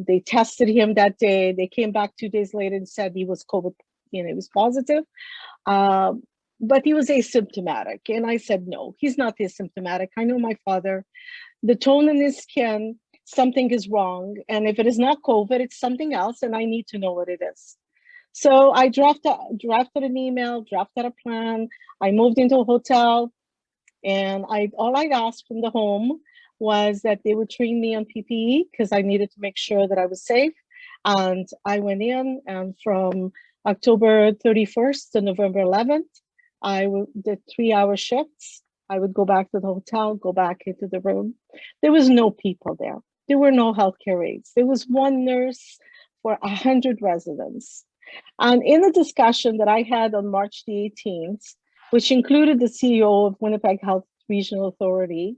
They tested him that day. They came back 2 days later and said he was COVID, he was positive. But he was asymptomatic. And I said, no, he's not asymptomatic. I know my father. The tone in his skin, something is wrong. And if it is not COVID, it's something else. And I need to know what it is. So I drafted an email, drafted a plan. I moved into a hotel. And all I'd asked from the home was that they would train me on PPE because I needed to make sure that I was safe. And I went in, and from October 31st to November 11th, I did 3-hour shifts. I would go back to the hotel, go back into the room. There was no people there. There were no healthcare aides. There was one nurse for 100 residents. And in a discussion that I had on March the 18th, which included the CEO of Winnipeg Health Regional Authority,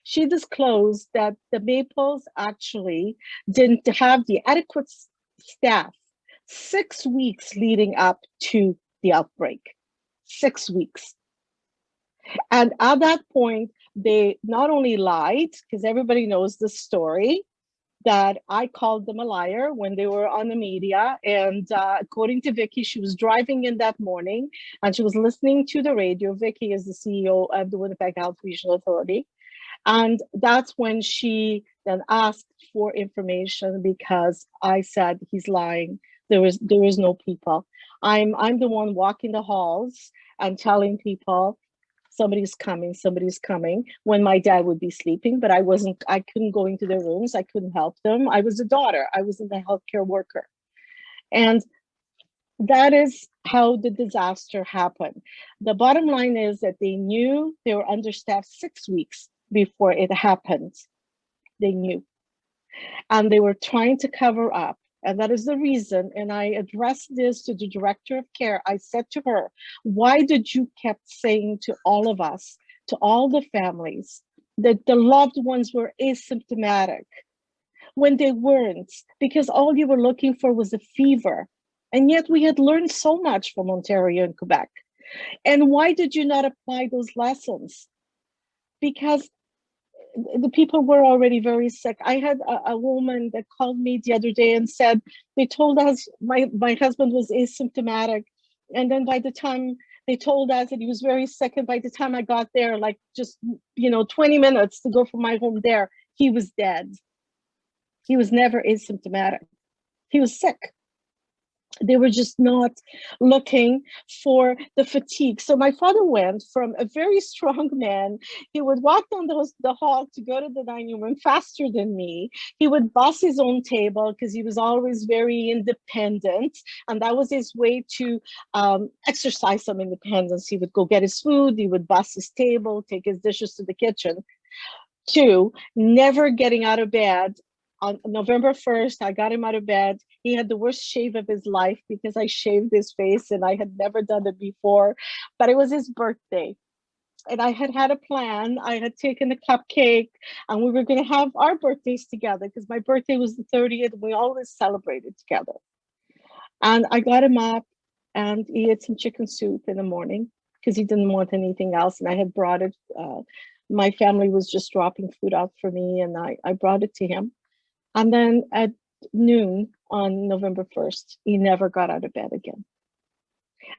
she disclosed that the Maples actually didn't have the adequate staff 6 weeks leading up to the outbreak. 6 weeks. And at that point, they not only lied, because everybody knows the story, that I called them a liar when they were on the media. And according to Vicky, she was driving in that morning and she was listening to the radio. Vicky is the CEO of the Winnipeg Health Regional Authority. And that's when she then asked for information because I said, he's lying. There is no people. I'm the one walking the halls and telling people, somebody's coming, when my dad would be sleeping, but I couldn't go into their rooms. I couldn't help them. I was a daughter. I wasn't a healthcare worker. And that is how the disaster happened. The bottom line is that they knew they were understaffed 6 weeks before it happened. They knew. And they were trying to cover up. And that is the reason, and I addressed this to the director of care. I said to her, why did you kept saying to all of us, to all the families, that the loved ones were asymptomatic when they weren't? Because all you were looking for was a fever. And yet we had learned so much from Ontario and Quebec. And why did you not apply those lessons? Because the people were already very sick. I had a woman that called me the other day and said, they told us my husband was asymptomatic. And then by the time they told us that he was very sick, and by the time I got there, like just, 20 minutes to go from my home there, he was dead. He was never asymptomatic. He was sick. They were just not looking for the fatigue. So my father went from a very strong man. He would walk down the hall to go to the dining room faster than me. He would boss his own table because he was always very independent. And that was his way to exercise some independence. He would go get his food. He would boss his table, take his dishes to the kitchen. 2, never getting out of bed. On November 1st, I got him out of bed. He had the worst shave of his life because I shaved his face and I had never done it before, but it was his birthday. and I had a plan. I had taken a cupcake and we were going to have our birthdays together because my birthday was the 30th. We always celebrated together. And I got him up and he ate some chicken soup in the morning because he didn't want anything else. And I had brought it. My family was just dropping food out for me and I brought it to him. And then at noon on November 1st, he never got out of bed again.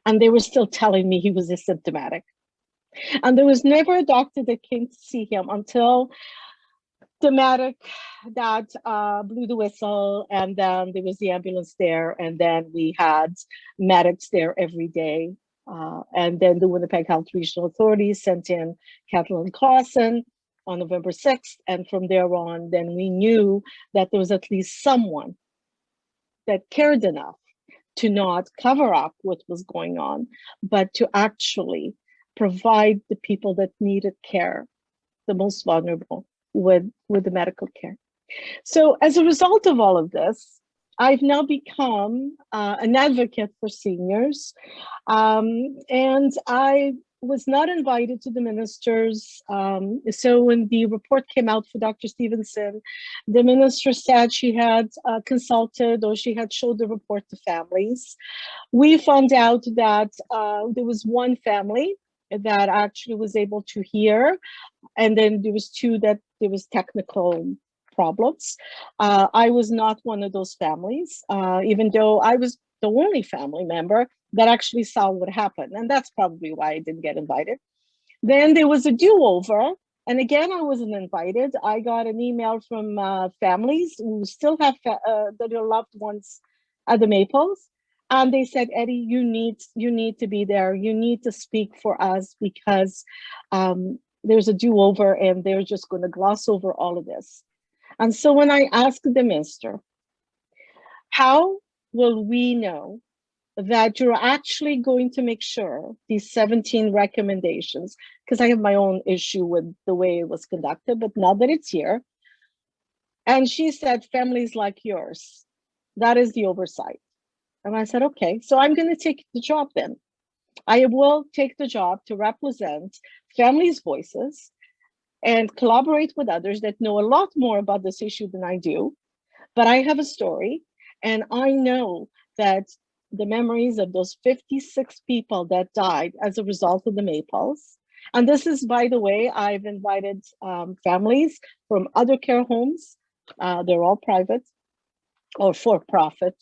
And they were still telling me he was asymptomatic. And there was never a doctor that came to see him until the medic that blew the whistle, and then there was the ambulance there, and then we had medics there every day. And then the Winnipeg Health Regional Authority sent in Kathleen Clausen on November 6th. And from there on, then we knew that there was at least someone that cared enough to not cover up what was going on, but to actually provide the people that needed care, the most vulnerable, with the medical care. So as a result of all of this, I've now become an advocate for seniors. And I was not invited to the ministers. So when the report came out for Dr. Stevenson, the minister said she had consulted or she had showed the report to families. We found out that there was one family that actually was able to hear, and then there was two that there was technical problems. I was not one of those families, even though I was the only family member that actually saw what happened. And that's probably why I didn't get invited. Then there was a do-over. And again, I wasn't invited. I got an email from families who still have their loved ones at the Maples. And they said, Eddie, you need to be there. You need to speak for us because there's a do-over and they're just going to gloss over all of this. And so when I asked the minister, how will we know that you're actually going to make sure these 17 recommendations, because I have my own issue with the way it was conducted, but now that it's here. And she said, families like yours, that is the oversight. And I said, okay, so I'm going to take the job then. I will take the job to represent families' voices and collaborate with others that know a lot more about this issue than I do. But I have a story, and I know that the memories of those 56 people that died as a result of the Maples. And this is, by the way, I've invited families from other care homes. They're all private or for-profit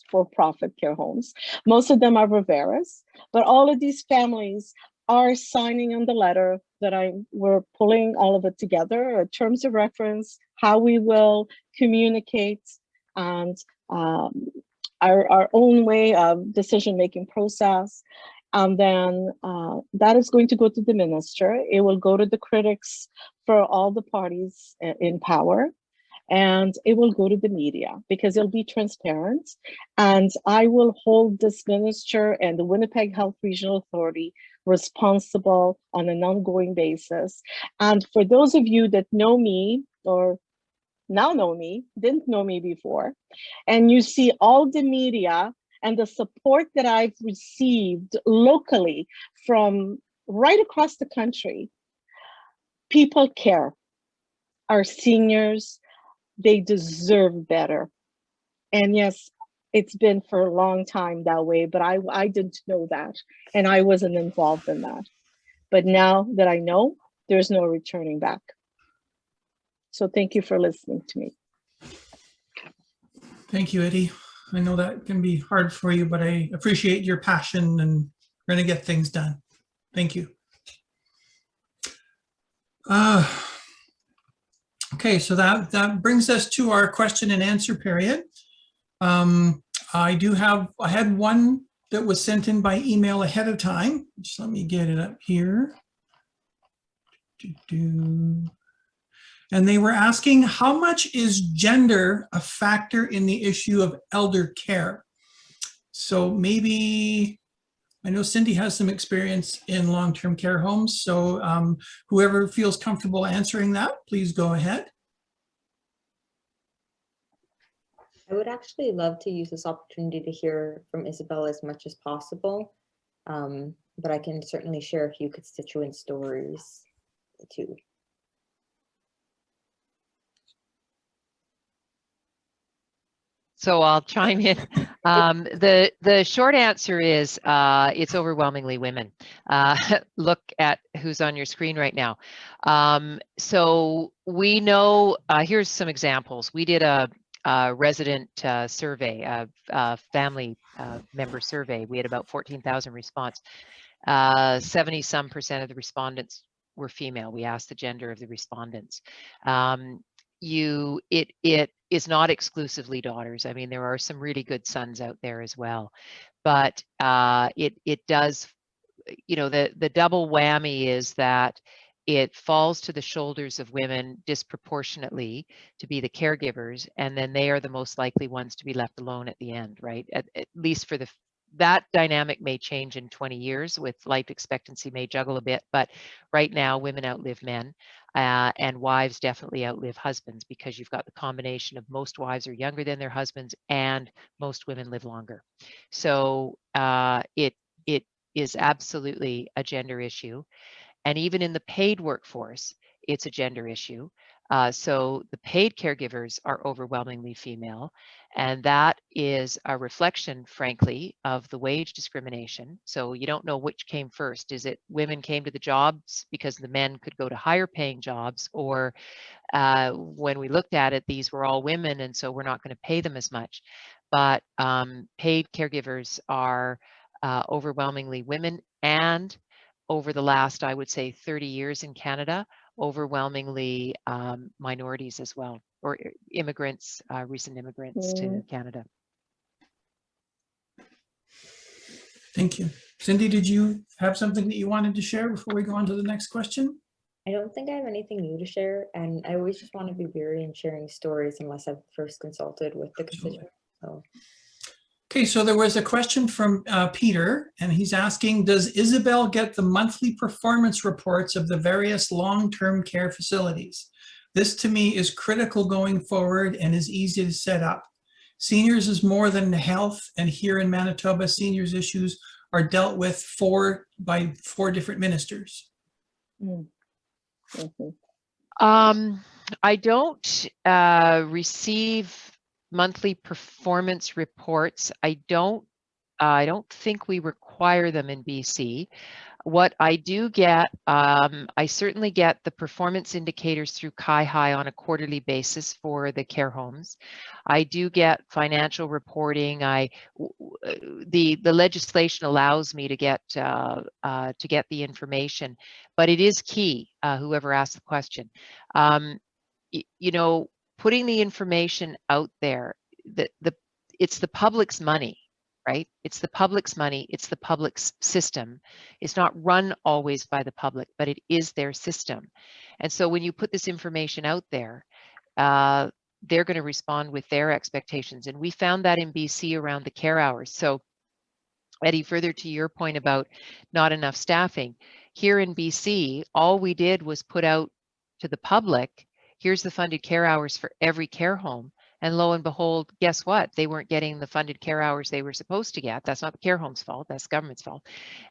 care homes. Most of them are Rivera's, but all of these families are signing on the letter that we're pulling all of it together, terms of reference, how we will communicate, and our own way of decision-making process. And then that is going to go to the minister. It will go to the critics for all the parties in power. And it will go to the media because it'll be transparent. And I will hold this minister and the Winnipeg Health Regional Authority responsible on an ongoing basis. And for those of you that know me or now know me, didn't know me before, and you see all the media and the support that I've received locally from right across the country, people care. Our seniors, they deserve better. And yes, it's been for a long time that way, but I didn't know that, and I wasn't involved in that. But now that I know, there's no returning back. So thank you for listening to me. Thank you, Eddie. I know that can be hard for you, but I appreciate your passion, and we're going to get things done. Thank you. Okay, so that brings us to our question and answer period. I had one that was sent in by email ahead of time. Just let me get it up here. And they were asking, how much is gender a factor in the issue of elder care? So maybe, I know Cindy has some experience in long-term care homes, so whoever feels comfortable answering that, please go ahead. I would actually love to use this opportunity to hear from Isobel as much as possible, but I can certainly share a few constituent stories. the two. So I'll chime in. The short answer is it's overwhelmingly women. Look at who's on your screen right now. So we know, here's some examples. We did a resident survey, a family member survey. We had about 14,000 response. 70-some% of the respondents were female. We asked the gender of the respondents. It is not exclusively daughters. I mean, there are some really good sons out there as well, but it does, the double whammy is that it falls to the shoulders of women disproportionately to be the caregivers, and then they are the most likely ones to be left alone at the end, right? At least for that dynamic may change in 20 years with life expectancy may juggle a bit, but right now women outlive men, and wives definitely outlive husbands, because you've got the combination of most wives are younger than their husbands and most women live longer. So it is absolutely a gender issue. And even in the paid workforce, it's a gender issue. So the paid caregivers are overwhelmingly female, and that is a reflection, frankly, of the wage discrimination. So you don't know which came first. Is it women came to the jobs because the men could go to higher paying jobs, or when we looked at it, these were all women, and so we're not going to pay them as much. But paid caregivers are overwhelmingly women, and over the last, I would say, 30 years in Canada, overwhelmingly minorities as well, or immigrants, recent immigrants to Canada. Thank you. Cindy, did you have something that you wanted to share before we go on to the next question? I don't think I have anything new to share, and I always just want to be wary in sharing stories unless I've first consulted with the constituent. So. Okay, so there was a question from Peter, and he's asking, does Isobel get the monthly performance reports of the various long-term care facilities? This to me is critical going forward and is easy to set up. Seniors is more than health, and here in Manitoba, seniors issues are dealt with by four different ministers. I don't receive monthly performance reports. I don't think we require them in BC. What I do get, I certainly get the performance indicators through CIHI on a quarterly basis for the care homes. I do get financial reporting. The legislation allows me to get the information, but it is key. Whoever asked the question, putting the information out there, it's the public's money, right? It's the public's money, it's the public's system. It's not run always by the public, but it is their system. And so when you put this information out there, they're going to respond with their expectations. And we found that in BC around the care hours. So Eddie, further to your point about not enough staffing, here in BC, all we did was put out to the public, here's the funded care hours for every care home. And lo and behold, guess what? They weren't getting the funded care hours they were supposed to get. That's not the care home's fault, that's government's fault.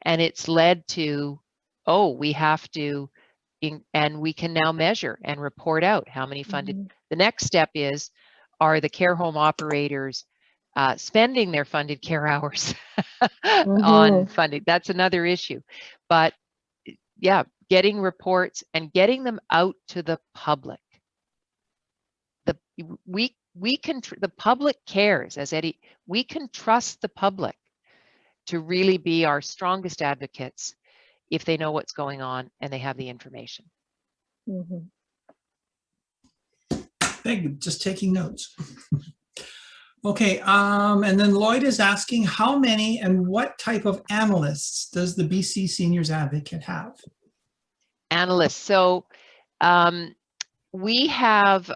And it's led to, we have to, and we can now measure and report out how many funded. The next step is, are the care home operators spending their funded care hours on funding? That's another issue. But yeah, getting reports and getting them out to the public. The public cares, as Eddie, we can trust the public to really be our strongest advocates if they know what's going on and they have the information. Thank you, just taking notes. Okay, and then Lloyd is asking, how many and what type of analysts does the BC Seniors Advocate have? Analysts, so we have,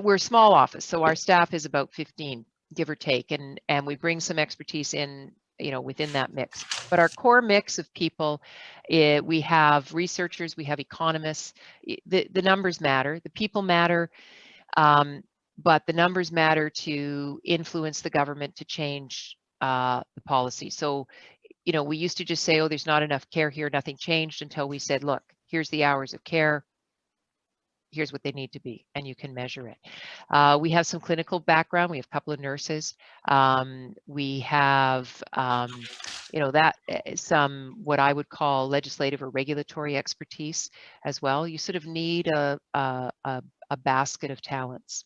we're a small office, so our staff is about 15, give or take, and we bring some expertise in, within that mix. But our core mix of people, we have researchers, we have economists. The numbers matter, the people matter, but the numbers matter to influence the government to change the policy. So you know, we used to just say, oh, there's not enough care here, nothing changed, until we said, look, here's the hours of care, here's what they need to be, and you can measure it. We have some clinical background. We have a couple of nurses. We have, you know, that some what I would call legislative or regulatory expertise as well. You sort of need a basket of talents.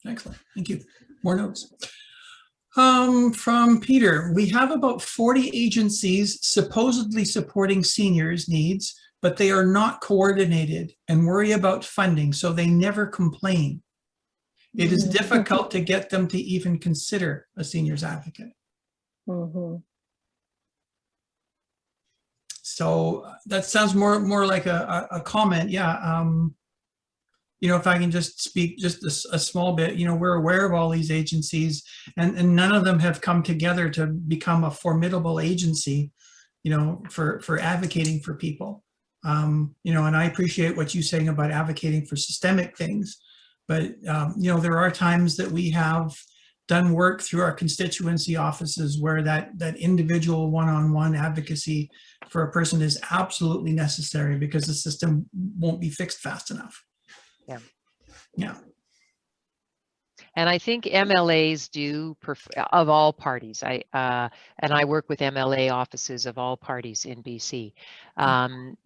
Excellent, thank you. More notes. From Peter, we have about 40 agencies supposedly supporting seniors' needs, but they are not coordinated and worry about funding, so they never complain. It is difficult to get them to even consider a seniors advocate. So that sounds more like a comment. Yeah. You know, if I can just speak just a small bit, you know, we're aware of all these agencies, and none of them have come together to become a formidable agency, you know, for advocating for people. You know, and I appreciate what you're saying about advocating for systemic things, but you know, there are times that we have done work through our constituency offices where that individual one-on-one advocacy for a person is absolutely necessary because the system won't be fixed fast enough. Yeah. Yeah. And I think MLAs do, of all parties, and I work with MLA offices of all parties in BC.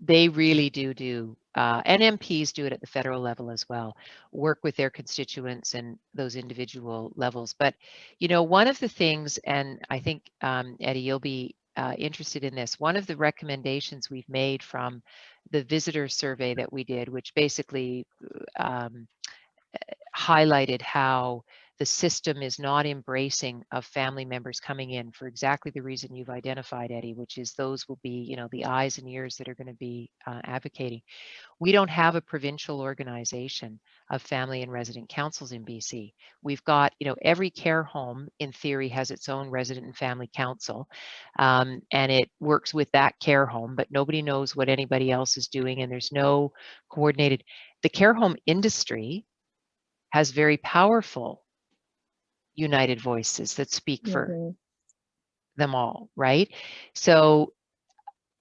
They really do, and MPs do it at the federal level as well, work with their constituents and those individual levels. But, you know, one of the things, and I think, Eddie, you'll be interested in this, one of the recommendations we've made from the visitor survey that we did, which basically highlighted how the system is not embracing of family members coming in for exactly the reason you've identified, Eddie, which is those will be, you know, the eyes and ears that are going to be advocating. We don't have a provincial organization of family and resident councils in BC. We've got, you know, every care home in theory has its own resident and family council, and it works with that care home, but nobody knows what anybody else is doing, and there's no coordinated. The care home industry has very powerful united voices that speak for them all, right? So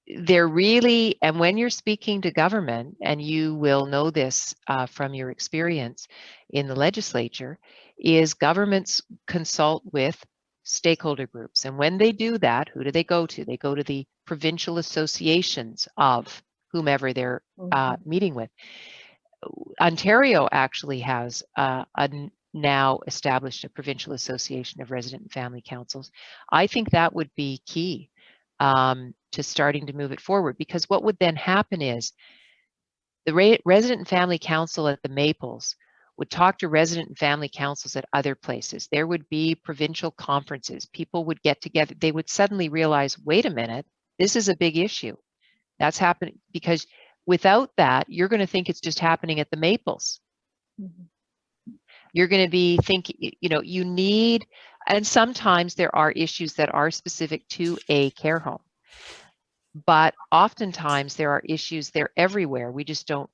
they're really, and when you're speaking to government, and you will know this from your experience in the legislature, is governments consult with stakeholder groups. And when they do that, who do they go to? They go to the provincial associations of whomever they're meeting with. Ontario actually has now established a provincial association of resident and family councils. I think that would be key to starting to move it forward, because what would then happen is the resident and family council at the Maples would talk to resident and family councils at other places. There would be provincial conferences. People would get together. They would suddenly realize, wait a minute, this is a big issue. That's happening, because without that, you're going to think it's just happening at the Maples. You're going to be thinking, you know, you need, and sometimes there are issues that are specific to a care home, but oftentimes there are issues, they're everywhere. We just don't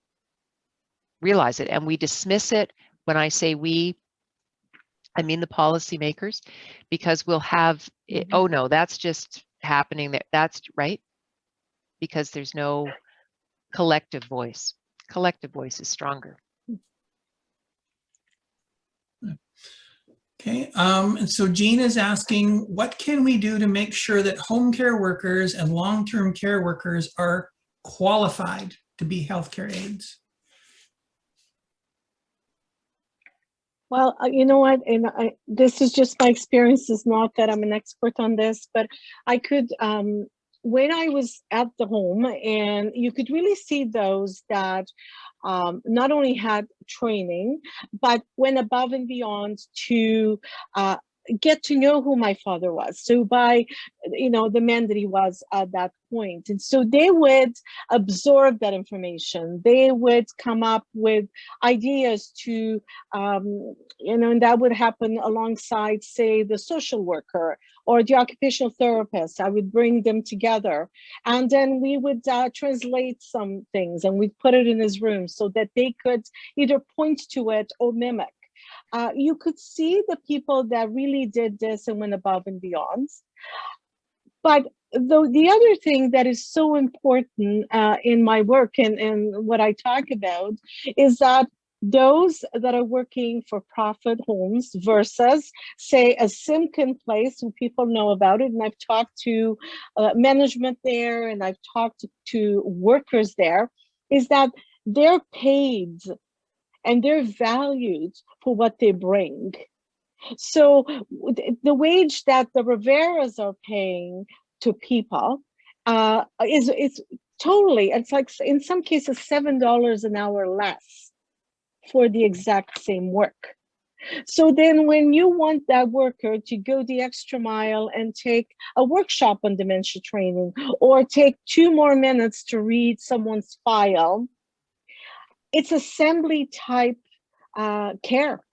realize it, and we dismiss it. When I say we, I mean the policymakers, because we'll have, oh no, that's just happening, that's right, because there's no collective voice. Collective voice is stronger. Okay, and so Jean is asking, what can we do to make sure that home care workers and long-term care workers are qualified to be healthcare aides? Well, you know what, and this is just my experience. It's not that I'm an expert on this, but I could, when I was at the home, and you could really see those that not only had training, but went above and beyond to get to know who my father was. So by, you know, the man that he was at that point. And so they would absorb that information. They would come up with ideas to, you know, and that would happen alongside, say, the social worker or the occupational therapist. I would bring them together, and then we would translate some things, and we'd put it in his room so that they could either point to it or mimic. you could see the people that really did this and went above and beyond. But the other thing that is so important in my work and what I talk about is that those that are working for profit homes versus, say, a Simkin place who people know about it, and I've talked to management there and I've talked to workers there, is that they're paid and they're valued for what they bring. So the wage that the Riveras are paying to people is totally, it's like in some cases $7 an hour less for the exact same work. So then when you want that worker to go the extra mile and take a workshop on dementia training or take 2 more minutes to read someone's file, it's assembly type care.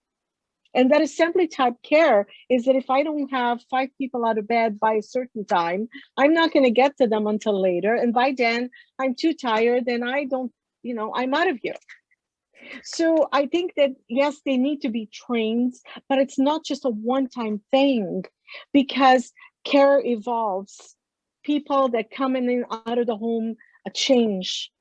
And that assembly type care is that if I don't have 5 people out of bed by a certain time, I'm not going to get to them until later. And by then I'm too tired and I don't, I'm out of here. So I think that, yes, they need to be trained, but it's not just a one-time thing because care evolves. People that come in and out of the home change.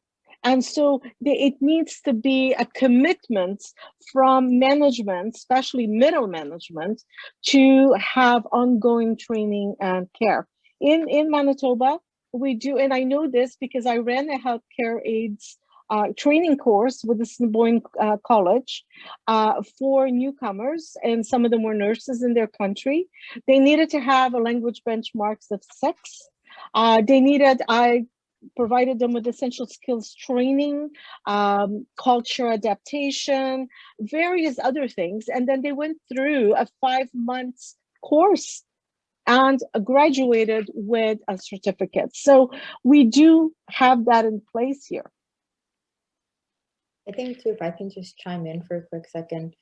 And so it needs to be a commitment from management, especially middle management, to have ongoing training and care. In Manitoba, we do, and I know this because I ran a healthcare aides training course with the Sneboyne College for newcomers, and some of them were nurses in their country. They needed to have a language benchmarks of 6. I provided them with essential skills training, culture adaptation, various other things. And then they went through a 5-month course and graduated with a certificate. So we do have that in place here. I think too, if I can just chime in for a quick second,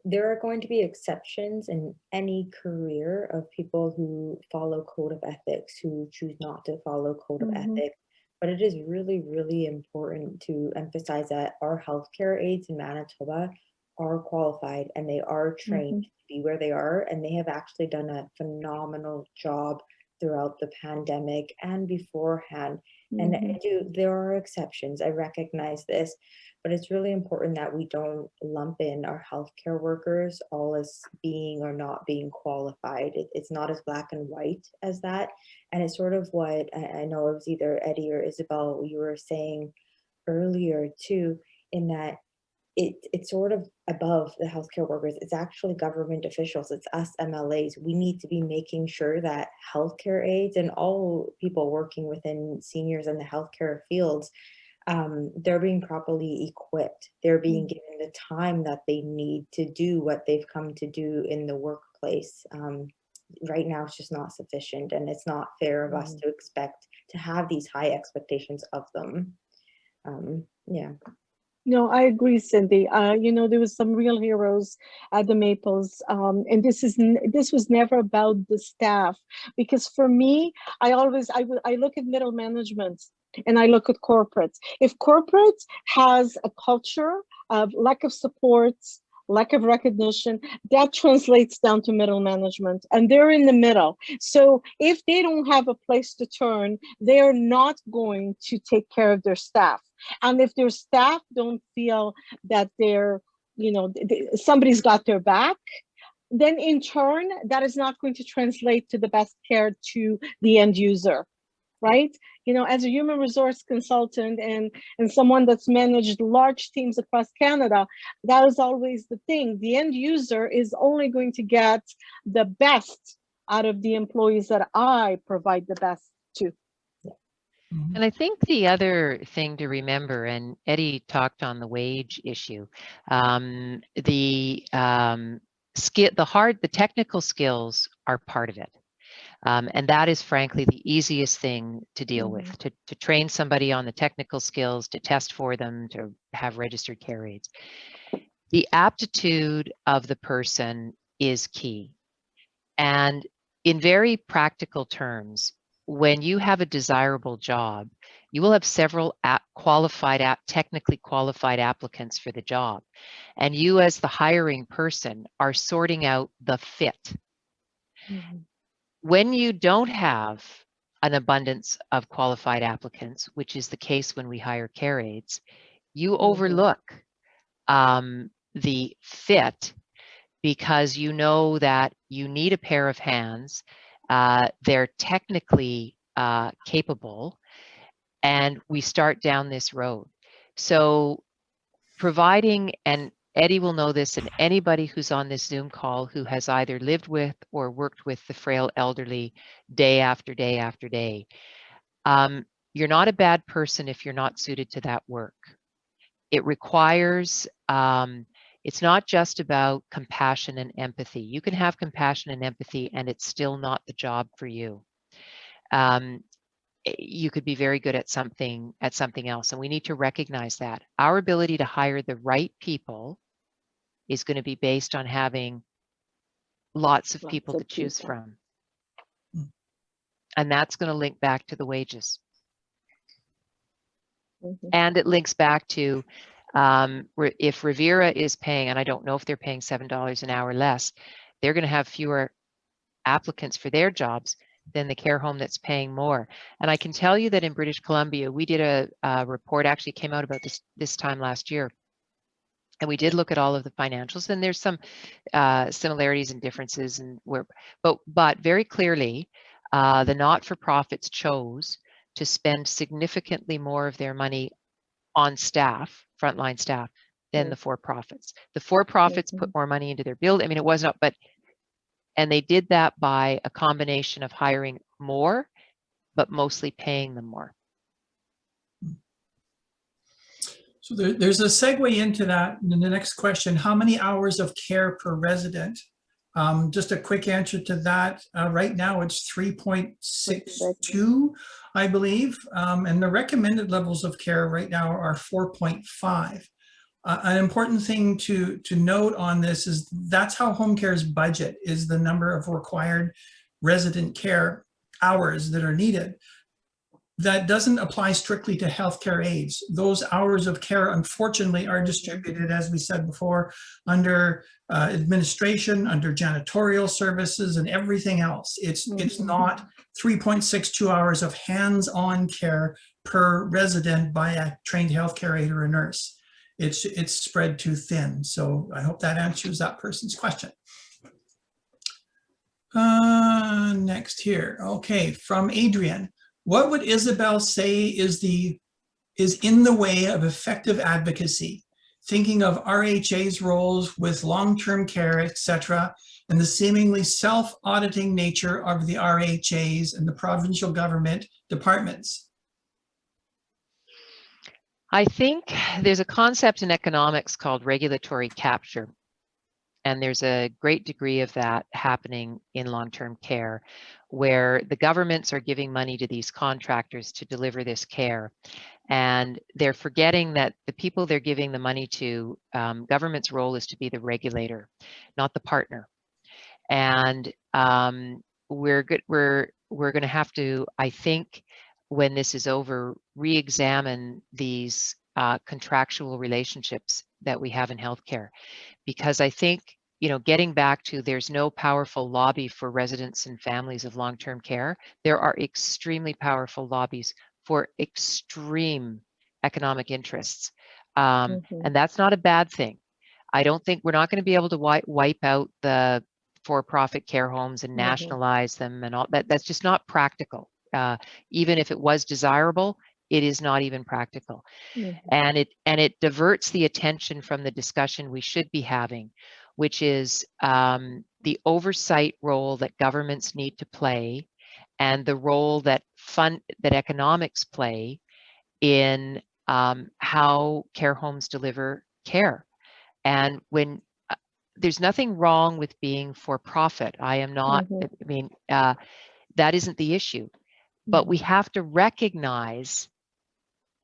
there are going to be exceptions in any career of people who follow code of ethics, who choose not to follow code of ethics. But it is really, really important to emphasize that our healthcare aides in Manitoba are qualified and they are trained to be where they are. And they have actually done a phenomenal job throughout the pandemic and beforehand. And there are exceptions. I recognize this, but it's really important that we don't lump in our healthcare workers all as being or not being qualified. It's not as black and white as that. And it's sort of what I know it was either Eddie or Isabel, you were saying earlier too, in that it's sort of above the healthcare workers. It's actually government officials. It's us MLAs. We need to be making sure that healthcare aides and all people working within seniors in the healthcare fields, they're being properly equipped. They're being given the time that they need to do what they've come to do in the workplace. Right now, it's just not sufficient, and it's not fair of us to expect to have these high expectations of them. Yeah. No, I agree, Cindy. There was some real heroes at the Maples, and this was never about the staff, because for me, I look at middle management and I look at corporates. If corporate has a culture of lack of support, lack of recognition, that translates down to middle management, and they're in the middle. So if they don't have a place to turn, they're not going to take care of their staff. And if their staff don't feel that somebody's got their back, then in turn, that is not going to translate to the best care to the end user, right? As a human resource consultant and someone that's managed large teams across Canada, that is always the thing. The end user is only going to get the best out of the employees that I provide the best to. And I think the other thing to remember, and Eddie talked on the wage issue, the technical skills are part of it. And that is frankly the easiest thing to deal with, to train somebody on the technical skills, to test for them, to have registered care aides. The aptitude of the person is key. And in very practical terms, when you have a desirable job, you will have several technically qualified applicants for the job. And you as the hiring person are sorting out the fit. When you don't have an abundance of qualified applicants, which is the case when we hire care aides, you overlook the fit because you know that you need a pair of hands. They're technically capable, and we start down this road. So providing, and Eddie will know this, and anybody who's on this Zoom call who has either lived with or worked with the frail elderly day after day after day, you're not a bad person if you're not suited to that work. It requires, it's not just about compassion and empathy. You can have compassion and empathy and it's still not the job for you. You could be very good at something else, and we need to recognize that. Our ability to hire the right people is going to be based on having lots of people to choose from. And that's going to link back to the wages. And it links back to if Riviera is paying, and I don't know if they're paying $7 an hour less, they're going to have fewer applicants for their jobs than the care home that's paying more. And I can tell you that in British Columbia, we did a report, actually came out about this time last year. And we did look at all of the financials, and there's some similarities and differences, and but very clearly, the not-for-profits chose to spend significantly more of their money on staff, frontline staff, than the for-profits. The for-profits put more money into their build. I mean, it was not, and they did that by a combination of hiring more, but mostly paying them more. So there's a segue into that in the next question. How many hours of care per resident? Just a quick answer to that. Right now it's 3.62, I believe. And the recommended levels of care right now are 4.5. An important thing to note on this is that's how home care's budget is, the number of required resident care hours that are needed. That doesn't apply strictly to healthcare aides. Those hours of care, unfortunately, are distributed, as we said before, under administration, under janitorial services, and everything else. It's not 3.62 hours of hands-on care per resident by a trained healthcare aide or a nurse. It's spread too thin. So I hope that answers that person's question. Next here. Okay, from Adrian. What would Isobel say is in the way of effective advocacy? Thinking of RHA's roles with long-term care, etc., and the seemingly self-auditing nature of the RHAs and the provincial government departments. I think there's a concept in economics called regulatory capture. And there's a great degree of that happening in long-term care, where the governments are giving money to these contractors to deliver this care. And they're forgetting that the people they're giving the money to, government's role is to be the regulator, not the partner. And we're going to have to, I think, when this is over, re-examine these contractual relationships that we have in healthcare. Because I think, getting back to there's no powerful lobby for residents and families of long-term care. There are extremely powerful lobbies for extreme economic interests. And that's not a bad thing. I don't think we're not going to be able to wipe out the for-profit care homes and nationalize them and all that. That's just not practical. Even if it was desirable, it is not even practical. And it diverts the attention from the discussion we should be having, which is the oversight role that governments need to play and the role that economics play in how care homes deliver care. And when there's nothing wrong with being for profit, I am not, I mean, that isn't the issue, but we have to recognize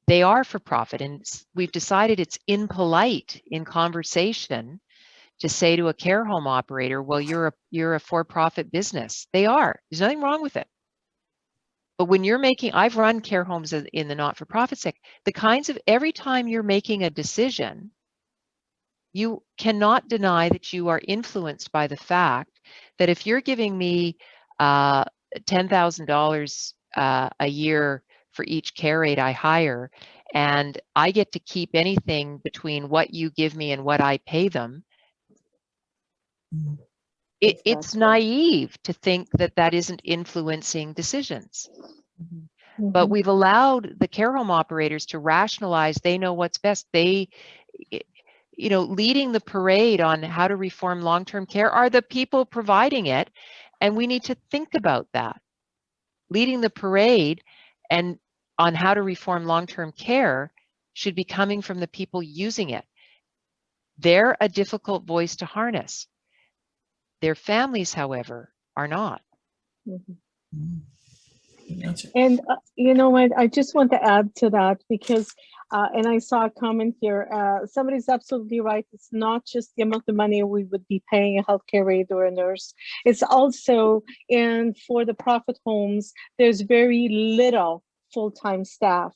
they are for profit. And we've decided it's impolite in conversation to say to a care home operator, well, you're a for-profit business. They are. There's nothing wrong with it. But when you're making, I've run care homes in the not-for-profit sector, the kinds of, every time you're making a decision, you cannot deny that you are influenced by the fact that if you're giving me $10,000 a year for each care aide I hire, and I get to keep anything between what you give me and what I pay them, it's naive to think that that isn't influencing decisions. But we've allowed the care home operators to rationalize they know what's best. They, you know, leading the parade on how to reform long-term care are the people providing it. And we need to think about that. Leading the parade and on how to reform long-term care should be coming from the people using it. They're a difficult voice to harness. Their families, however, are not. And you know what, I just want to add to that because, and I saw a comment here, somebody's absolutely right. It's not just the amount of money we would be paying a healthcare aide or a nurse. It's also, and for the profit homes, there's very little full-time staff.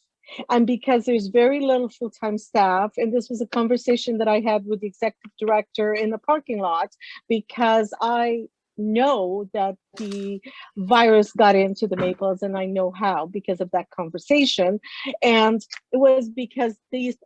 And because there's very little full-time staff, and this was a conversation that I had with the executive director in the parking lot, because I know that the virus got into the Maples, and I know how because of that conversation. And it was because the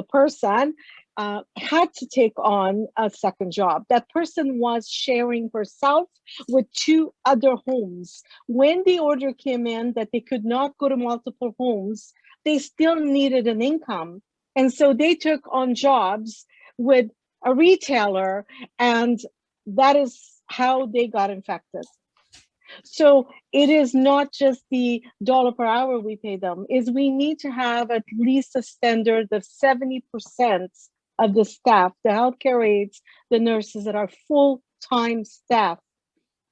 person had to take on a second job. That person was sharing herself with 2 other homes. When the order came in that they could not go to multiple homes, they still needed an income. And so they took on jobs with a retailer, and that is how they got infected. So it is not just the dollar per hour we pay them, is we need to have at least a standard of 70% of the staff, the healthcare aides, the nurses that are full-time staff,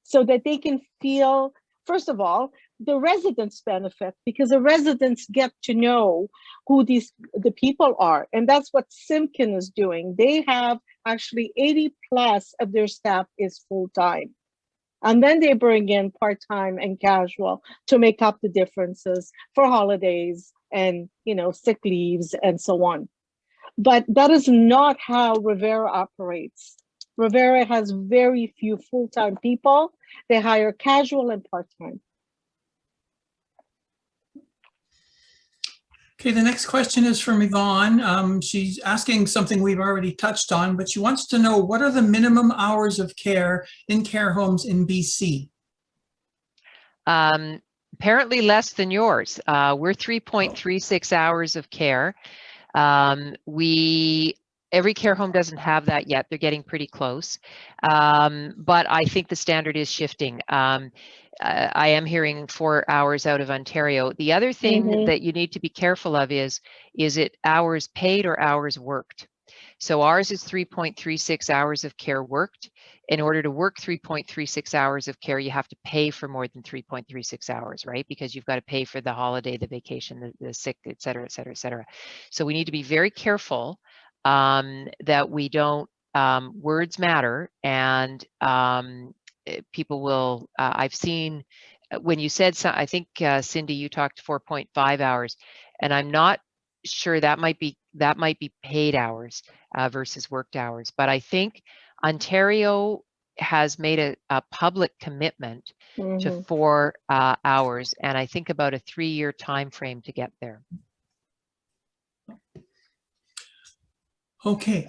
so that they can feel, first of all, the residents benefit, because the residents get to know who the people are. And that's what Simkin is doing. They have actually 80+ of their staff is full-time. And then they bring in part-time and casual to make up the differences for holidays and, you know, sick leaves and so on. But that is not how Rivera operates. Rivera has very few full-time people. They hire casual and part-time. Okay, the next question is from Yvonne. She's asking something we've already touched on, but she wants to know, what are the minimum hours of care in care homes in BC? Apparently less than yours. We're 3.36 hours of care. Every care home doesn't have that yet. They're getting pretty close. But I think the standard is shifting. I am hearing 4 hours out of Ontario. The other thing that you need to be careful of is it hours paid or hours worked? So ours is 3.36 hours of care worked. In order to work 3.36 hours of care, you have to pay for more than 3.36 hours, right? Because you've got to pay for the holiday, the vacation, the sick, et cetera, et cetera, et cetera. So we need to be very careful that we don't, words matter, and people will, I've seen, when you said, I think Cindy, you talked 4.5 hours, and I'm not sure that might be paid hours versus worked hours. But I think Ontario has made a public commitment to 4 hours, and I think about a 3-year time frame to get there. Okay,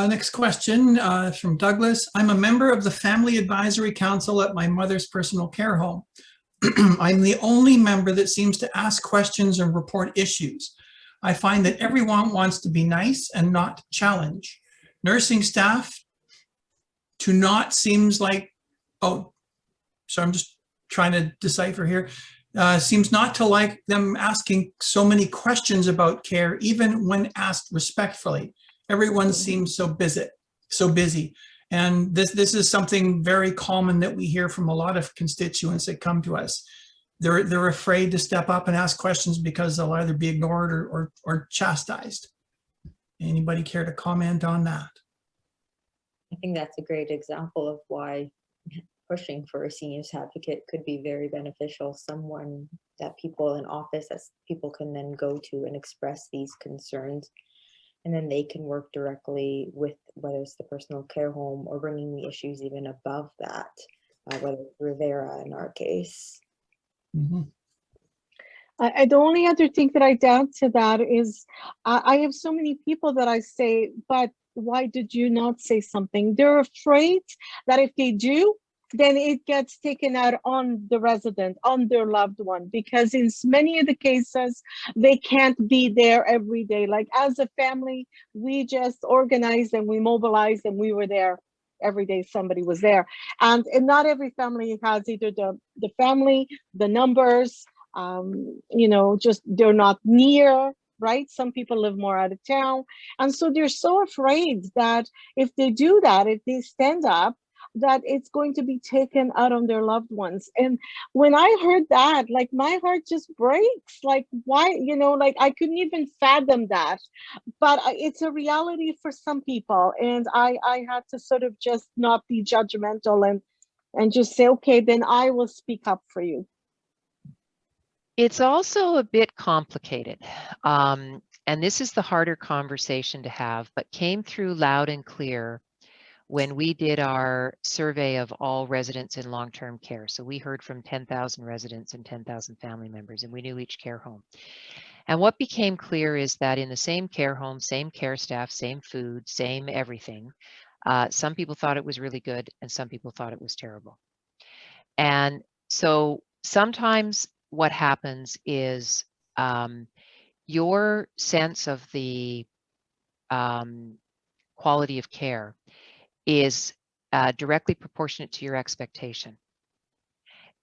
next question from Douglas. I'm a member of the Family Advisory Council at my mother's personal care home. I'm the only member that seems to ask questions and report issues. I find that everyone wants to be nice and not challenge. Nursing staff to not seems like, oh, so I'm just trying to decipher here. Seems not to like them asking so many questions about care, even when asked respectfully. Everyone seems so busy. And this is something very common that we hear from a lot of constituents that come to us. They're afraid to step up and ask questions because they'll either be ignored or chastised. Anybody care to comment on that? I think that's a great example of why pushing for a seniors advocate could be very beneficial. Someone that people in office, that people can then go to and express these concerns. And then they can work directly with, whether it's the personal care home or bringing the issues even above that, whether it's Rivera in our case. Mhm. The only other thing that I add to that is I have so many people that I say, but why did you not say something? They're afraid that if they do, then it gets taken out on the resident, on their loved one, because in many of the cases, they can't be there every day. Like as a family, we just organized and we mobilized and we were there every day. Somebody was there. And not every family has either the family, the numbers, you know, just they're not near, right? Some people live more out of town. And so they're so afraid that if they do that, if they stand up, that it's going to be taken out on their loved ones. And when I heard that, like my heart just breaks. Like, why, you know, like I couldn't even fathom that. But it's a reality for some people. And I had to sort of just not be judgmental and just say, okay, then I will speak up for you. It's also a bit complicated. And this is the harder conversation to have, but came through loud and clear when we did our survey of all residents in long-term care. So we heard from 10,000 residents and 10,000 family members, and we knew each care home. And what became clear is that in the same care home, same care staff, same food, same everything, some people thought it was really good and some people thought it was terrible. And so sometimes what happens is your sense of the quality of care is directly proportionate to your expectation.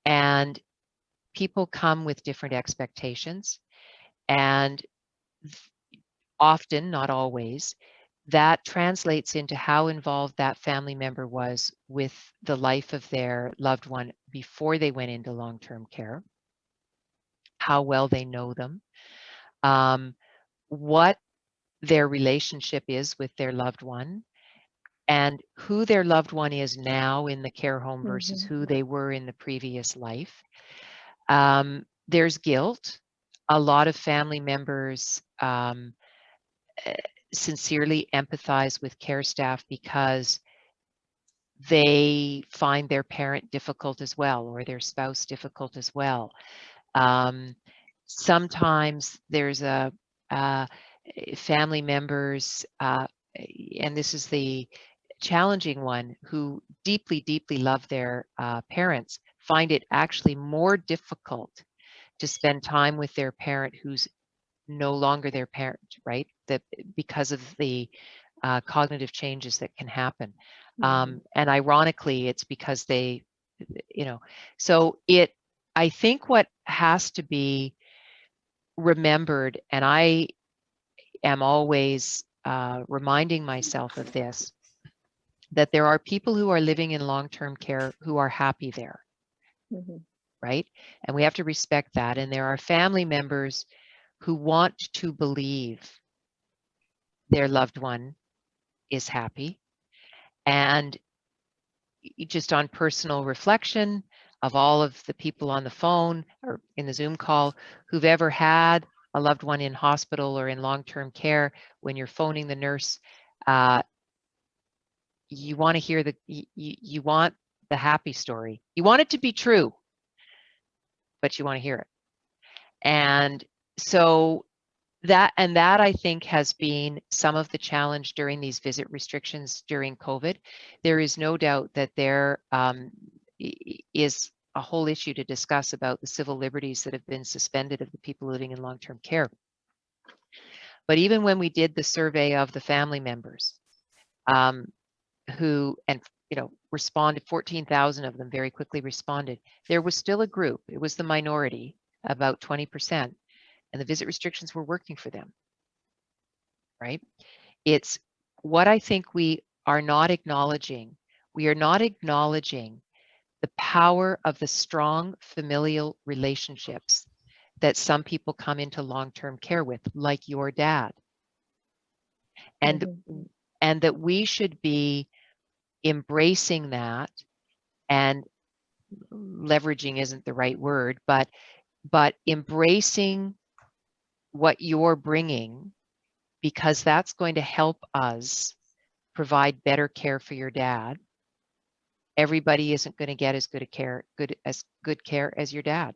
And people come with different expectations, and often, not always, that translates into how involved that family member was with the life of their loved one before they went into long-term care, how well they know them, what their relationship is with their loved one, and who their loved one is now in the care home versus who they were in the previous life. There's guilt. A lot of family members sincerely empathize with care staff because they find their parent difficult as well, or their spouse difficult as well. Sometimes there's a family members, and this is the challenging one, who deeply, deeply love their parents, find it actually more difficult to spend time with their parent who's no longer their parent, right? That because of the cognitive changes that can happen. And ironically, it's because they, you know, so I think what has to be remembered, and I am always reminding myself of this, that there are people who are living in long-term care who are happy there, right? And we have to respect that. And there are family members who want to believe their loved one is happy. And just on personal reflection of all of the people on the phone or in the Zoom call who've ever had a loved one in hospital or in long-term care, when you're phoning the nurse, you want to hear you want the happy story. You want it to be true, but you want to hear it. And so that I think has been some of the challenge during these visit restrictions during COVID. There is no doubt that there is a whole issue to discuss about the civil liberties that have been suspended of the people living in long-term care. But even when we did the survey of the family members who, and you know, responded, 14,000 of them very quickly responded, there was still a group, it was the minority, about 20%, and the visit restrictions were working for them, right? It's what I think we are not acknowledging. We are not acknowledging the power of the strong familial relationships that some people come into long-term care with, like your dad. And that we should be embracing that, and leveraging isn't the right word, but but embracing what you're bringing, because that's going to help us provide better care for your dad. Everybody isn't going to get as good care as your dad.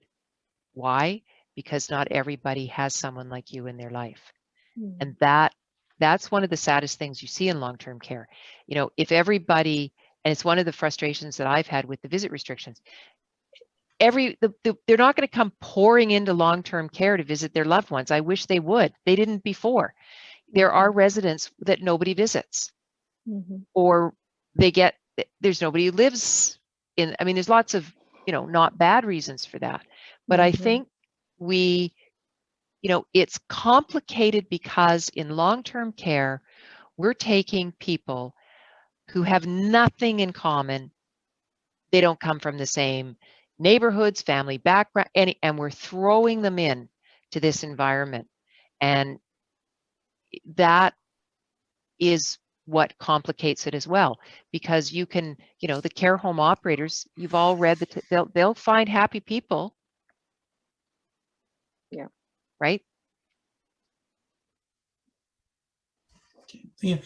Why? Because not everybody has someone like you in their life. And that's one of the saddest things you see in long-term care. You know, if everybody, and it's one of the frustrations that I've had with the visit restrictions, they're not going to come pouring into long-term care to visit their loved ones. I wish they would. They didn't before. There are residents that nobody visits, or there's nobody who lives in, I mean, there's lots of, you know, not bad reasons for that. But I think it's complicated because in long-term care, we're taking people who have nothing in common. They don't come from the same neighborhoods, family background, and we're throwing them in to this environment. And that is what complicates it as well, because you can, you know, the care home operators, you've all read that they'll find happy people. Yeah. Right. Yeah.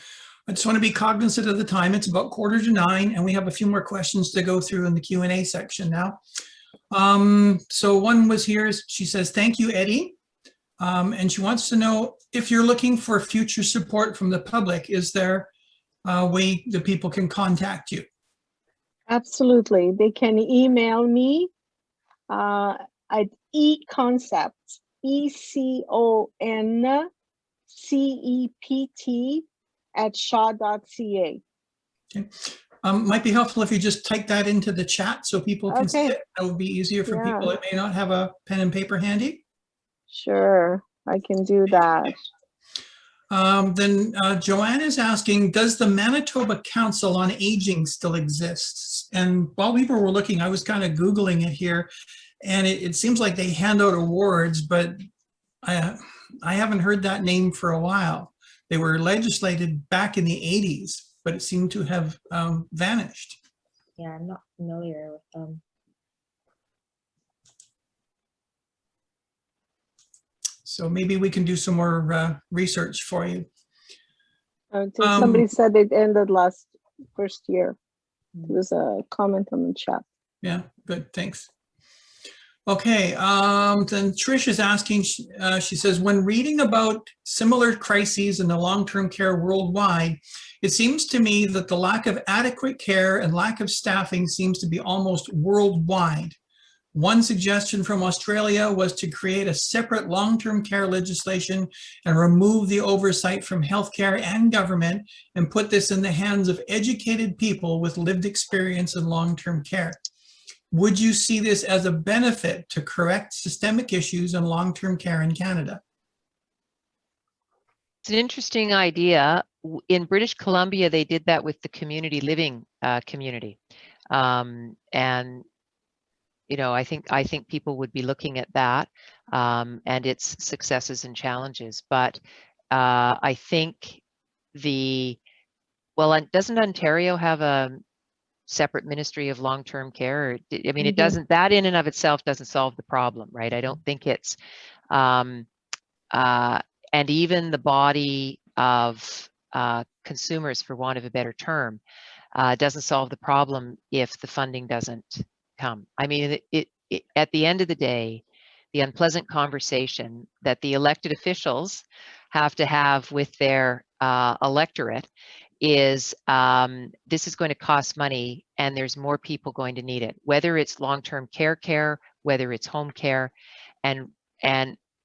I just want to be cognizant of the time. It's about 8:45, and we have a few more questions to go through in the Q&A section now. So one was here. She says, "Thank you, Eddie." And she wants to know if you're looking for future support from the public, is there a way that people can contact you? Absolutely. They can email me at econcept, ECONCEPT @shaw.ca. Okay. Might be helpful if you just type that into the chat so people can see it. That would be easier for people that may not have a pen and paper handy. Sure, I can do that. Then Joanne is asking, does the Manitoba Council on Aging still exist? And while we were looking, I was kind of Googling it here, and it seems like they hand out awards, but I haven't heard that name for a while. They were legislated back in the 80s, but it seemed to have vanished. Yeah, I'm not familiar with them. So maybe we can do some more research for you. Somebody said it ended first year. There was a comment on the chat. Yeah, good, thanks. Okay, then Trish is asking, she says, when reading about similar crises in the long-term care worldwide, it seems to me that the lack of adequate care and lack of staffing seems to be almost worldwide. One suggestion from Australia was to create a separate long-term care legislation and remove the oversight from healthcare and government and put this in the hands of educated people with lived experience in long-term care. Would you see this as a benefit to correct systemic issues in long-term care in Canada? It's an interesting idea. In British Columbia, they did that with the community living community. And you know, I think people would be looking at that and its successes and challenges. But I think doesn't Ontario have a separate Ministry of Long-Term Care? I mean, it doesn't, that in and of itself doesn't solve the problem, right? I don't think it's, and even the body of consumers, for want of a better term, doesn't solve the problem if the funding doesn't come. I mean, at the end of the day, the unpleasant conversation that the elected officials have to have with their electorate is this is going to cost money and there's more people going to need it, whether it's long-term care, whether it's home care, and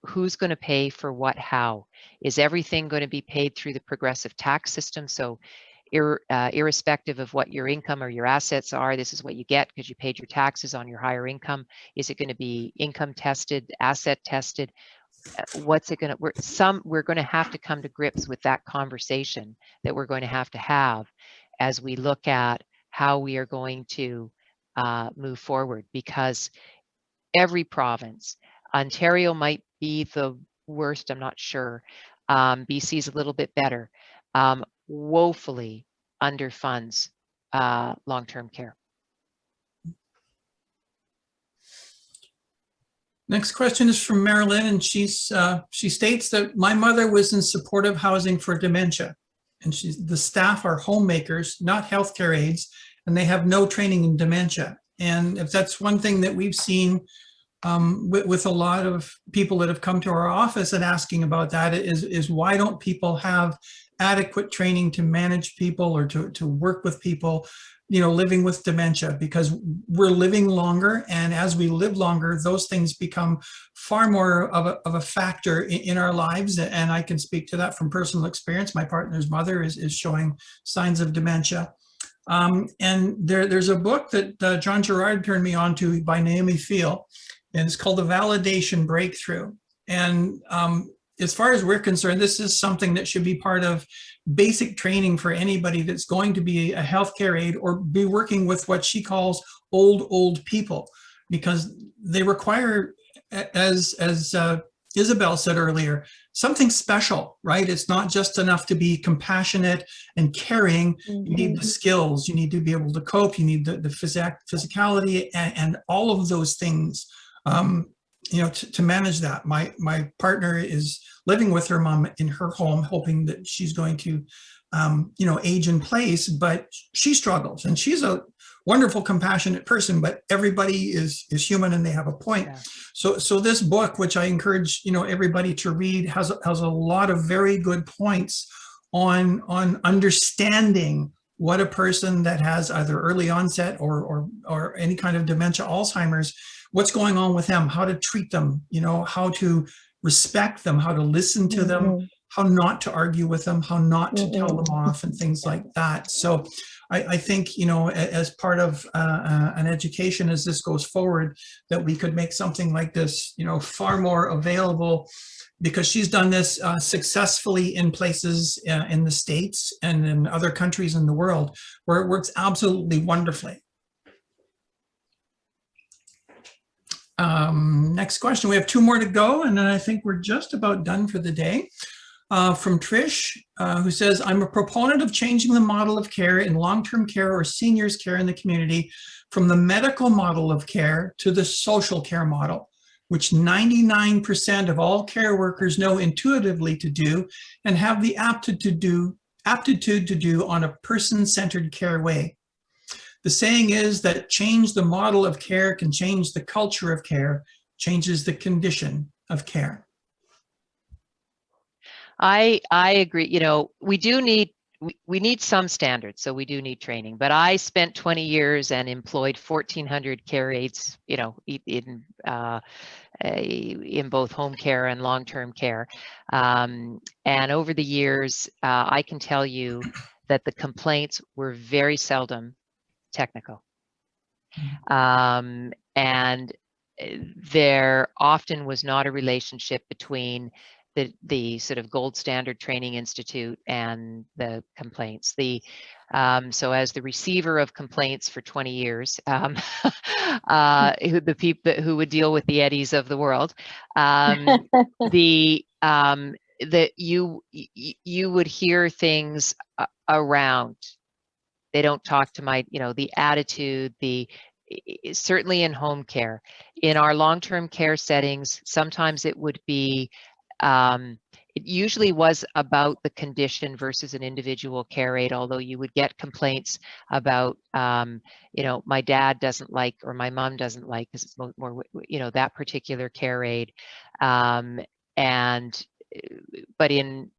who's going to pay for what, how? Is everything going to be paid through the progressive tax system? So irrespective of what your income or your assets are, this is what you get because you paid your taxes on your higher income. Is it going to be income tested, asset tested? What's it going to, we're going to have to come to grips with that conversation that we're going to have as we look at how we are going to move forward, because every province, Ontario might be the worst, I'm not sure. BC is a little bit better. Woefully underfunds long-term care. Next question is from Marilyn, and she states that my mother was in supportive housing for dementia, and the staff are homemakers, not healthcare aides, and they have no training in dementia. And if that's one thing that we've seen with a lot of people that have come to our office and asking about that is why don't people have adequate training to manage people or to work with people, you know, living with dementia, because we're living longer, and as we live longer, those things become far more of a factor in our lives. And I can speak to that from personal experience. My partner's mother is showing signs of dementia. And there's a book that John Gerard turned me on to by Naomi Fiel, and it's called The Validation Breakthrough. And as far as we're concerned, this is something that should be part of basic training for anybody that's going to be a healthcare aide or be working with what she calls old people, because they require, as Isabel said earlier, something special, right? It's not just enough to be compassionate and caring. You need the skills, you need to be able to cope, you need the physicality and all of those things, you know, to manage that. My partner is living with her mom in her home, hoping that she's going to, you know, age in place, but she struggles, and she's a wonderful, compassionate person, but everybody is human and they have a point. Yeah. So this book, which I encourage, you know, everybody to read, has a lot of very good points on understanding what a person that has either early onset or any kind of dementia, Alzheimer's, what's going on with them, how to treat them, you know, how to respect them, how to listen to them, how not to argue with them, how not to tell them off, and things like that. So I think, you know, as part of an education as this goes forward, that we could make something like this, you know, far more available, because she's done this successfully in places in the States and in other countries in the world where it works absolutely wonderfully. Next question. We have 2 more to go, and then I think we're just about done for the day. From Trish, who says, I'm a proponent of changing the model of care in long-term care or seniors care in the community from the medical model of care to the social care model, which 99% of all care workers know intuitively to do and have the aptitude to do on a person-centered care way. The saying is that change the model of care can change the culture of care, changes the condition of care. I agree. You know, we need some standards, so we do need training. But I spent 20 years and employed 1,400 care aides, you know, in both home care and long-term care. And over the years, I can tell you that the complaints were very seldom technical. And there often was not a relationship between the sort of gold standard training institute and the complaints. So as the receiver of complaints for 20 years, the people who would deal with the Eddies of the world, that you would hear things around. They don't talk to my, you know, the attitude, certainly in home care. In our long-term care settings, sometimes it would be, it usually was about the condition versus an individual care aide, although you would get complaints about, you know, my dad doesn't like, or my mom doesn't like, because it's more, you know, that particular care aide. But in